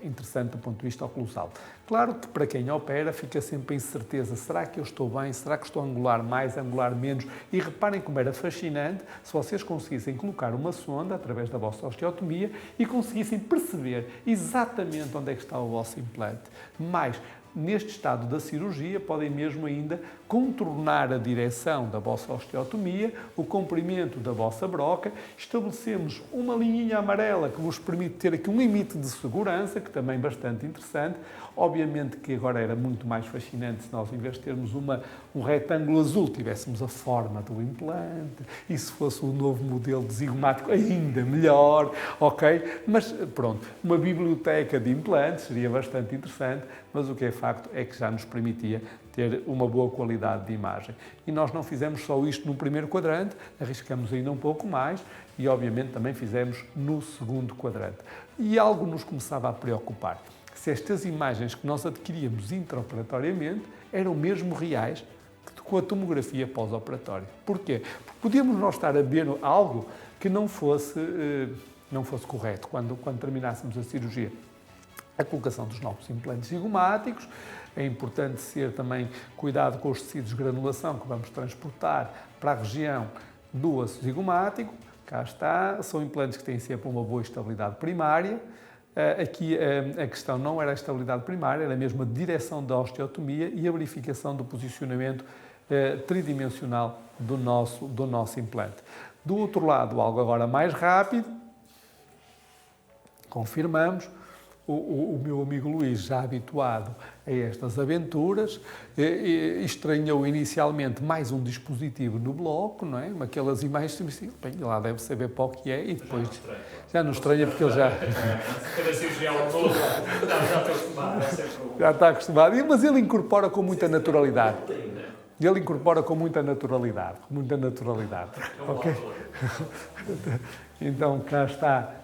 interessante do ponto de vista oclusal. Claro que para quem opera fica sempre a incerteza, será que eu estou bem, será que estou a angular mais, angular menos? E reparem como era fascinante se vocês conseguissem colocar uma sonda através da vossa osteotomia e conseguissem perceber exatamente onde é que está o vosso implante. Mas neste estado da cirurgia, podem mesmo ainda contornar a direção da vossa osteotomia, o comprimento da vossa broca. Estabelecemos uma linha amarela que vos permite ter aqui um limite de segurança, que também é bastante interessante. Obviamente que agora era muito mais fascinante se nós, em vez de termos um retângulo azul, tivéssemos a forma do implante, e se fosse um novo modelo de zigomático, ainda melhor, ok? Mas pronto, uma biblioteca de implantes seria bastante interessante, mas o que é facto é que já nos permitia ter uma boa qualidade de imagem. E nós não fizemos só isto no primeiro quadrante, arriscamos ainda um pouco mais e, obviamente, também fizemos no segundo quadrante. E algo nos começava a preocupar. Se estas imagens que nós adquiríamos intraoperatoriamente eram mesmo reais com a tomografia pós-operatória. Porquê? Porque podíamos nós estar a ver algo que não fosse correto quando terminássemos a cirurgia. A colocação dos novos implantes zigomáticos, é importante ter também cuidado com os tecidos de granulação que vamos transportar para a região do osso zigomático. Cá está, são implantes que têm sempre uma boa estabilidade primária. Aqui a questão não era a estabilidade primária, era mesmo a direção da osteotomia e a verificação do posicionamento tridimensional do nosso implante. Do outro lado, algo agora mais rápido, confirmamos. O meu amigo Luís, já habituado a estas aventuras, estranhou inicialmente mais um dispositivo no bloco, não é? Aquelas imagens, bem, lá deve saber para o que é, e depois já não estranha porque ele já... Cada cirurgia é um todo, já estou acostumado, é sempre um... Já está acostumado, mas ele incorpora com muita naturalidade. Ele incorpora com muita naturalidade, ok? Então, cá está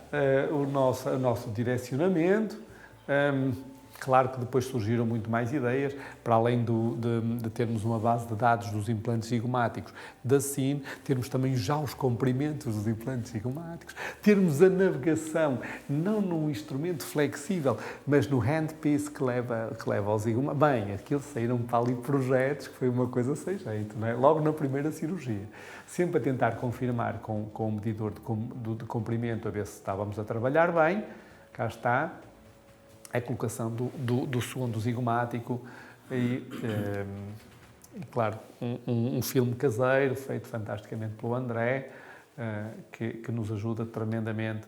o nosso direcionamento. Claro que depois surgiram muito mais ideias, para além de termos uma base de dados dos implantes zigomáticos da SIN, termos também já os comprimentos dos implantes zigomáticos, termos a navegação, não num instrumento flexível, mas no handpiece que leva ao zigomático. Bem, aquilo saíram para ali projetos, que foi uma coisa sem jeito, não é? Logo na primeira cirurgia. Sempre a tentar confirmar com o medidor de comprimento, a ver se estávamos a trabalhar bem. Cá está a colocação do segundo zigomático e claro, um filme caseiro feito fantasticamente pelo André, que nos ajuda tremendamente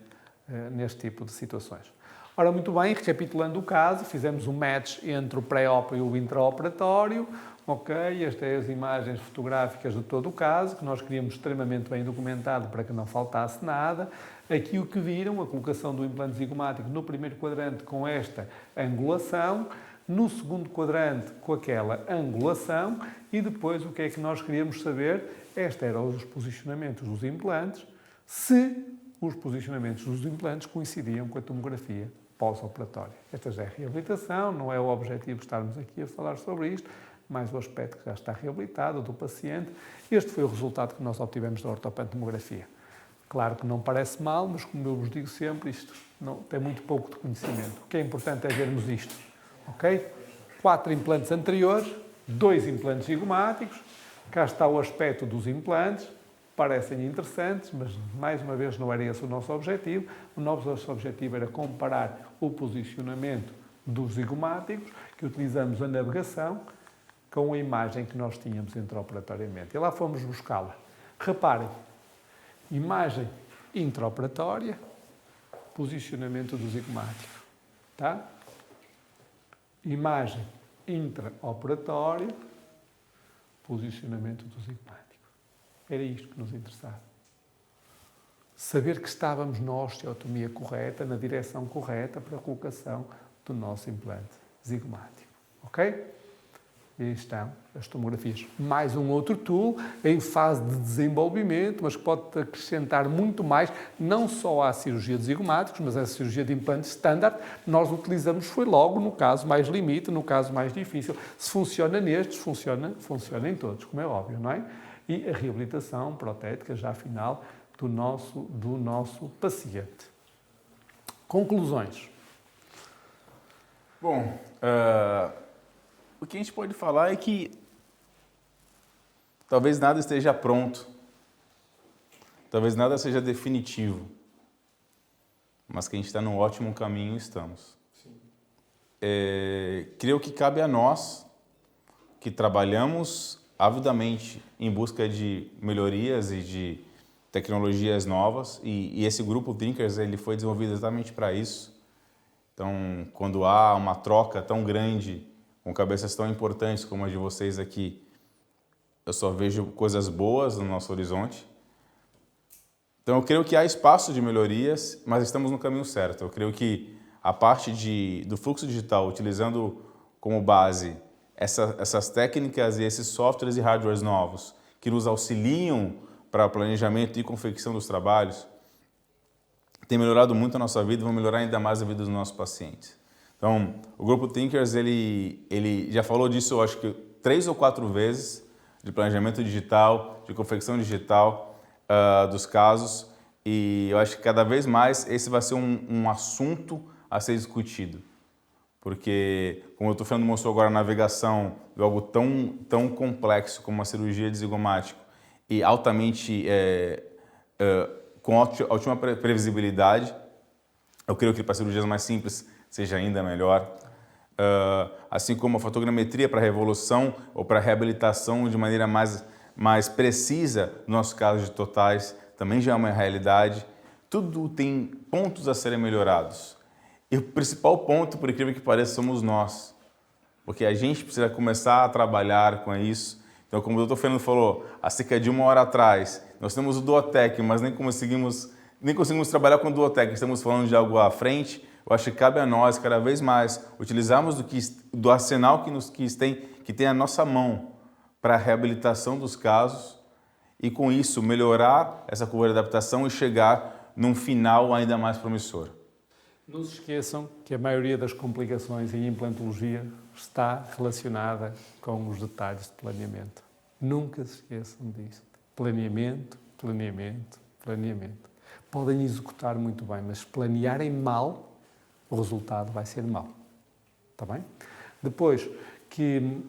neste tipo de situações. Ora, muito bem, recapitulando o caso, fizemos um match entre o pré-op e o intraoperatório. Ok, estas são as imagens fotográficas de todo o caso, que nós queríamos extremamente bem documentado para que não faltasse nada. Aqui o que viram, a colocação do implante zigomático no primeiro quadrante com esta angulação, no segundo quadrante com aquela angulação e depois o que é que nós queríamos saber? Estes eram os posicionamentos dos implantes, se os posicionamentos dos implantes coincidiam com a tomografia pós-operatória. Esta já é reabilitação, não é o objetivo estarmos aqui a falar sobre isto, mais o aspecto que já está reabilitado do paciente. Este foi o resultado que nós obtivemos da ortopantomografia. Claro que não parece mal, mas como eu vos digo sempre, isto tem muito pouco de conhecimento. O que é importante é vermos isto, ok? 4 implantes anteriores, 2 implantes zigomáticos, cá está o aspecto dos implantes, parecem interessantes, mas mais uma vez não era esse o nosso objetivo. O nosso objetivo era comparar o posicionamento dos zigomáticos, que utilizamos a navegação, com a imagem que nós tínhamos intraoperatoriamente. E lá fomos buscá-la. Reparem, imagem intraoperatória, posicionamento do zigomático. Tá? Imagem intraoperatória, posicionamento do zigmático. Era isto que nos interessava. Saber que estávamos na osteotomia correta, na direção correta para a colocação do nosso implante zigomático. Ok? E estão as tomografias. Mais um outro tool em fase de desenvolvimento, mas que pode acrescentar muito mais, não só à cirurgia de zigomáticos, mas à cirurgia de implantes standard. Nós utilizamos, foi logo no caso mais limite, no caso mais difícil. Se funciona nestes, funciona em todos, como é óbvio, não é? E a reabilitação protética, já final, do nosso paciente. Conclusões. Bom, o que a gente pode falar é que talvez nada esteja pronto, talvez nada seja definitivo, mas que a gente está num ótimo caminho e estamos. Creio que cabe a nós, que trabalhamos avidamente em busca de melhorias e de tecnologias novas, e esse grupo Thinkers ele foi desenvolvido exatamente para isso. Então, quando há uma troca tão grande, com cabeças tão importantes como a de vocês aqui, eu só vejo coisas boas no nosso horizonte. Então, eu creio que há espaço de melhorias, mas estamos no caminho certo. Eu creio que a parte do fluxo digital, utilizando como base essas técnicas e esses softwares e hardwares novos que nos auxiliam para planejamento e confecção dos trabalhos, tem melhorado muito a nossa vida e vão melhorar ainda mais a vida dos nossos pacientes. Então, o grupo Thinkers, ele já falou disso, eu acho que 3 ou 4 vezes, de planejamento digital, de confecção digital dos casos, e eu acho que cada vez mais esse vai ser um assunto a ser discutido. Porque, como o Dr. Fernando mostrou agora, a navegação de algo tão complexo como uma cirurgia de zigomático e altamente com ótima previsibilidade, eu creio que para cirurgias mais simples seja ainda melhor. Assim como a fotogrametria para revolução ou para reabilitação de maneira mais precisa, no nosso caso de totais, também já é uma realidade. Tudo tem pontos a serem melhorados. E o principal ponto, por incrível que pareça, somos nós. Porque a gente precisa começar a trabalhar com isso. Então, como o Dr. Fernando falou, há cerca de 1 hora atrás, nós temos o Duotec, mas nem conseguimos trabalhar com o Duotec, estamos falando de algo à frente. Eu acho que cabe a nós, cada vez mais, utilizarmos do arsenal que tem a nossa mão para a reabilitação dos casos e, com isso, melhorar essa curva de adaptação e chegar num final ainda mais promissor. Não se esqueçam que a maioria das complicações em implantologia está relacionada com os detalhes de planeamento. Nunca se esqueçam disso. Planeamento, planeamento, planeamento. Podem executar muito bem, mas se planearem mal, o resultado vai ser mau. Está bem? Depois, que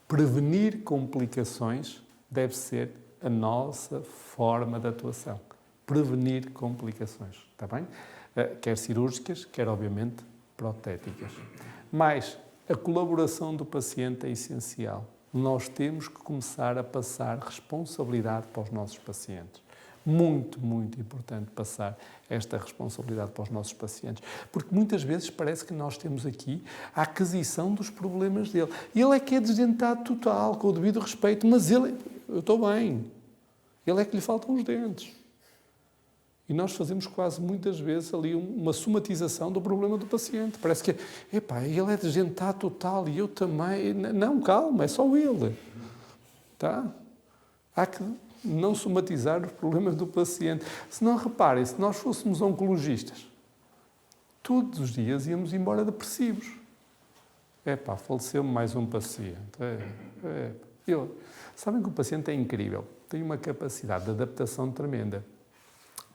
prevenir complicações deve ser a nossa forma de atuação. Prevenir complicações. Está bem? Quer cirúrgicas, quer, obviamente, protéticas. Mas a colaboração do paciente é essencial. Nós temos que começar a passar responsabilidade para os nossos pacientes. Muito, muito importante passar esta responsabilidade para os nossos pacientes. Porque muitas vezes parece que nós temos aqui a aquisição dos problemas dele. Ele é que é desdentado total, com o devido respeito, mas eu estou bem. Ele é que lhe faltam os dentes. E nós fazemos quase muitas vezes ali uma somatização do problema do paciente. Parece que, ele é desdentado total e eu também. Não, calma, é só ele. Tá? Há que não somatizar os problemas do paciente. Se não, reparem, se nós fôssemos oncologistas, todos os dias íamos embora depressivos. Faleceu-me mais um paciente. Sabem que o paciente é incrível. Tem uma capacidade de adaptação tremenda.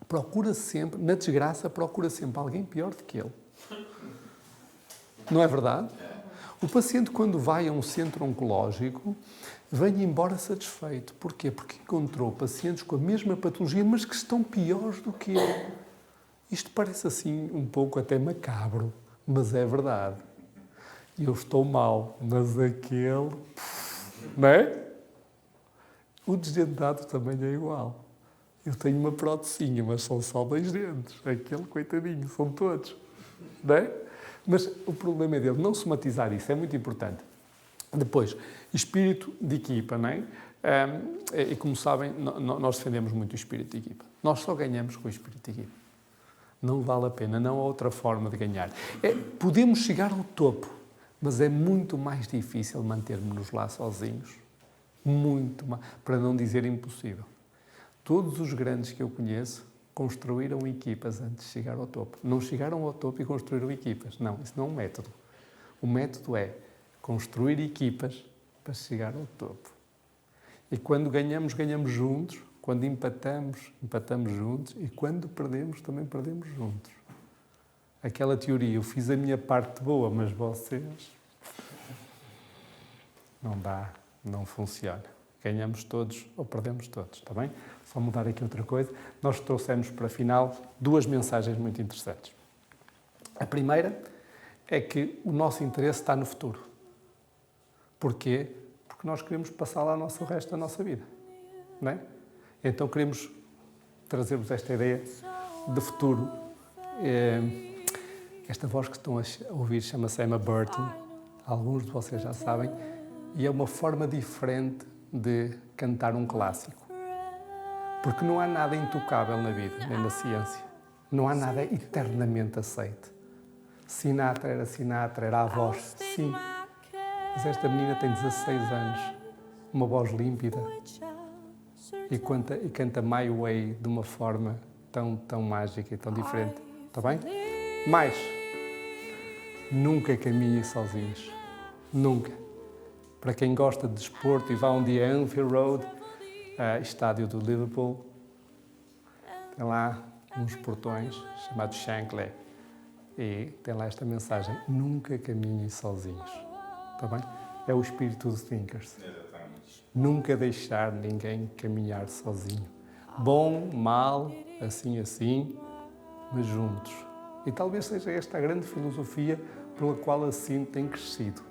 Procura sempre, na desgraça, procura sempre alguém pior do que ele. Não é verdade? O paciente, quando vai a um centro oncológico, vem embora satisfeito. Porquê? Porque encontrou pacientes com a mesma patologia, mas que estão piores do que ele. Isto parece assim um pouco até macabro, mas é verdade. Eu estou mal, mas aquele... Não é? O desdentado também é igual. Eu tenho uma prótesinha, mas são só 2 dentes. Aquele, coitadinho, são todos. Não é? Mas o problema é dele não somatizar isso, é muito importante. Depois, espírito de equipa, não é? E como sabem, nós defendemos muito o espírito de equipa. Nós só ganhamos com o espírito de equipa. Não vale a pena, não há outra forma de ganhar. Podemos chegar ao topo, mas é muito mais difícil mantermos-nos lá sozinhos. Muito mais, para não dizer impossível. Todos os grandes que eu conheço construíram equipas antes de chegar ao topo. Não chegaram ao topo e construíram equipas. Não, isso não é um método. O método é construir equipas para chegar ao topo. E quando ganhamos, ganhamos juntos. Quando empatamos, empatamos juntos. E quando perdemos, também perdemos juntos. Aquela teoria, eu fiz a minha parte boa, mas vocês... Não dá, não funciona. Ganhamos todos ou perdemos todos, está bem? Só mudar aqui outra coisa. Nós trouxemos para a final 2 mensagens muito interessantes. A primeira é que o nosso interesse está no futuro. Porquê? Porque nós queremos passar lá o resto da nossa vida, não é? Então queremos trazer-vos esta ideia de futuro. Esta voz que estão a ouvir chama-se Emma Burton. Alguns de vocês já sabem. E é uma forma diferente de cantar um clássico. Porque não há nada intocável na vida, nem na ciência. Não há nada eternamente aceite. Sinatra era a voz, sim. Mas esta menina tem 16 anos, uma voz límpida e canta My Way de uma forma tão mágica e tão diferente. Está bem? Mais, nunca caminhem sozinhos. Nunca. Para quem gosta de desporto e vá um dia a Anfield Road, estádio do Liverpool, tem lá uns portões chamados Shankly e tem lá esta mensagem: nunca caminhem sozinhos. Está bem? É o espírito dos Thinkers. Exatamente. Nunca deixar ninguém caminhar sozinho. Bom, mal, assim, mas juntos. E talvez seja esta a grande filosofia pela qual assim tem crescido.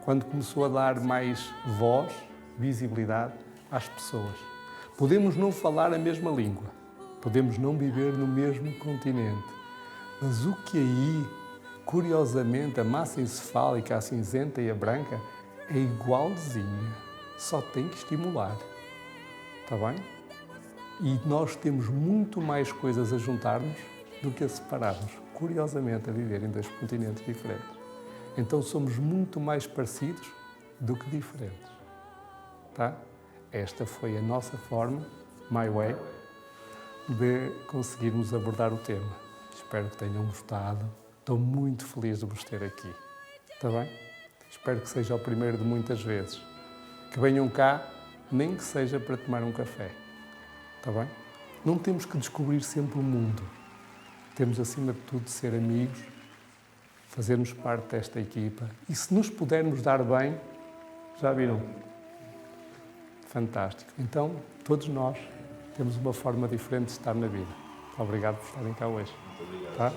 Quando começou a dar mais voz, visibilidade às pessoas. Podemos não falar a mesma língua, podemos não viver no mesmo continente, mas o que aí, curiosamente, a massa encefálica, a cinzenta e a branca, é igualzinha, só tem que estimular. Está bem? E nós temos muito mais coisas a juntar-nos do que a separar-nos, curiosamente, a viver em 2 continentes diferentes. Então somos muito mais parecidos do que diferentes. Tá? Esta foi a nossa forma, My Way, de conseguirmos abordar o tema. Espero que tenham gostado. Estou muito feliz de vos ter aqui. Está bem? Espero que seja o primeiro de muitas vezes. Que venham cá, nem que seja para tomar um café. Está bem? Não temos que descobrir sempre o mundo. Temos, acima de tudo, de ser amigos, fazermos parte desta equipa. E se nos pudermos dar bem, já viram? Fantástico. Então, todos nós temos uma forma diferente de estar na vida. Obrigado por estarem cá hoje. Muito obrigado. Tá?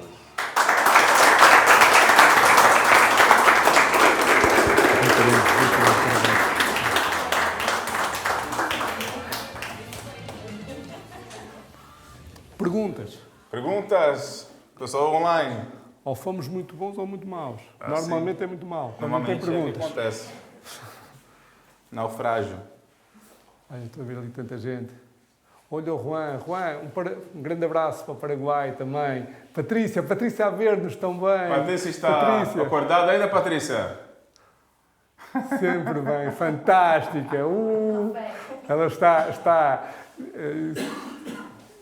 Perguntas? Perguntas? Pessoal online? Ou fomos muito bons ou muito maus. Ah, Normalmente sim. é muito mau. Quando não Normalmente tem é o que perguntas. acontece. Naufrágio. Ai, estou a ver ali tanta gente. Olha o Juan. Juan, um grande abraço para o Paraguai também. Patrícia a ver-nos tão bem. Patrícia está Patrícia, acordada ainda, Patrícia? sempre bem, fantástica. Ela está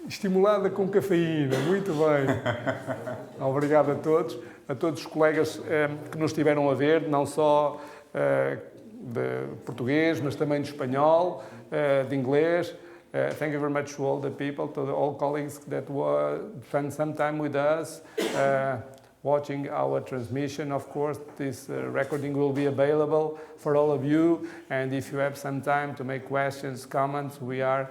estimulada com cafeína, muito bem. Obrigado a todos os colegas que nos estiveram a ver, não só de português, mas também de espanhol, de inglês. Thank you very much to all the people, to all colleagues that spent some time with us, watching our transmission. Of course, this recording will be available for all of you. And if you have some time to make questions, comments, we are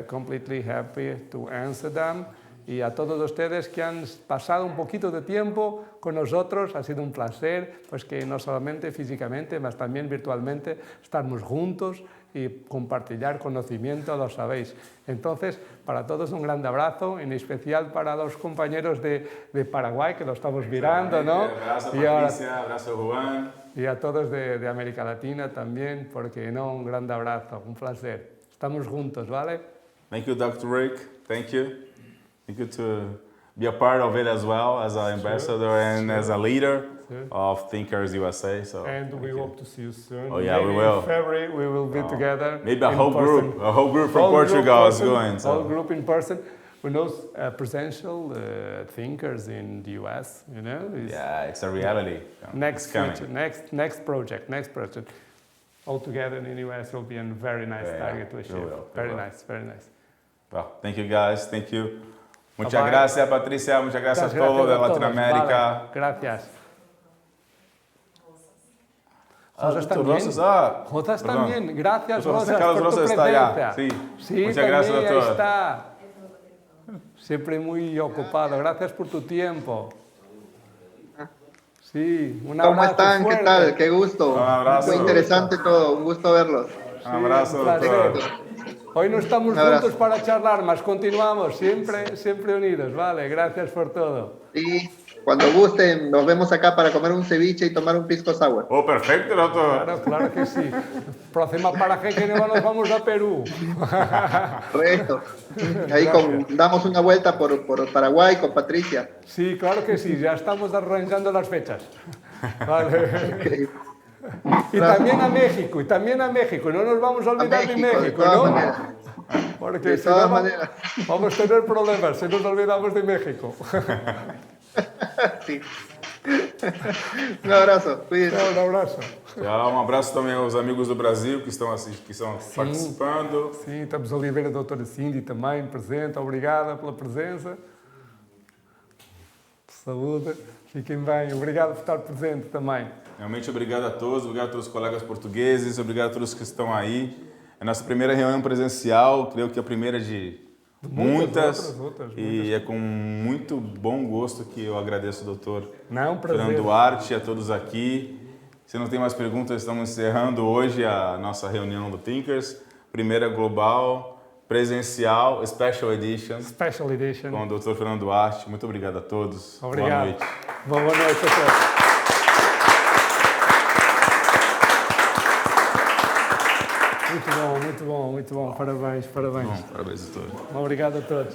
completely happy to answer them. Y a todos ustedes que han pasado un poquito de tiempo con nosotros, ha sido un placer, pues que no solamente físicamente, mas también virtualmente, estarmos juntos y compartir conocimiento, lo sabéis. Entonces, para todos un gran abrazo, en especial para los compañeros de Paraguay, que lo estamos mirando, ¿no? Abrazo Y ahora- Patricia, abrazo Juan. y a todos de América Latina también, porque no, un gran abrazo, un placer. Estamos juntos, ¿vale? Thank you, Dr. Rick. Thank you. Thank you to be a part of it as well, as an ambassador and as a leader of Thinkers USA. So, And we thank you. hope to see you soon. Oh, yeah, we Maybe will. In February we will be together. Maybe a in whole person. group from Whole group Portugal is person, going. Whole So. group in person. Who knows presential thinkers in the US? You know. Yeah, it's a reality. Next It's coming. future, next project. All together in the US will be a very nice Yeah, target to we achieve. will, we Very will. nice, very nice. Well, thank you guys. Thank you. Muchas Bye-bye. gracias, Patricia. Muchas gracias Muchas a todos de a todos. Latinoamérica. Vale, gracias. Ah, Rosas Dr. también. Rosas, Rosas perdón. también. Gracias, Dr. Rosas, Carlos por tu Rosas está allá. presencia. Sí. Sí, Muchas también, gracias, ahí doctor. está. Siempre muy ocupado. Gracias por tu tiempo. Sí, un abrazo ¿Cómo están? fuerte. ¿Qué tal? Qué gusto. Un abrazo. Muy interesante todo. Un gusto verlos. Un abrazo, un placer. doctor. Hoy no estamos Un abrazo. juntos para charlar, mas continuamos siempre unidos. Vale, gracias por todo. Y cuando gusten, nos vemos acá para comer un ceviche y tomar un pisco sour. Oh, perfecto, doctor. Claro que sí. Próxima paraje que nos vamos a Perú. Correcto. Ahí damos una vuelta por Paraguay con Patricia. Sí, claro que sí, ya estamos arrancando las fechas. Vale. Y también a México, no nos vamos a olvidar de México, de México, todas ¿no? maneras. Porque De si no todas maneras. vamos a tener problemas si nos olvidamos de México. Sí. Un abrazo. Cuídense. Un abrazo. Tchau, um abraço também aos amigos do Brasil que estão participando. Sim, estamos ali a ver a doutora Cindy também presente, obrigada pela presença. Saúde, fiquem bem, obrigado por estar presente também. Realmente obrigado a todos os colegas portugueses, obrigado a todos que estão aí. É a nossa primeira reunião presencial, creio que é a primeira de muitas. E é com muito bom gosto que eu agradeço ao doutor Fernando Duarte e a todos aqui. Se não tem mais perguntas, estamos encerrando hoje a nossa reunião do Thinkers. Primeira global, presencial, Special Edition. Special Edition. Com o doutor Fernando Duarte. Muito obrigado a todos. Obrigado. Boa noite. Boa noite a todos. Muito bom. Parabéns. Bom, parabéns, doutor. Obrigado a todos.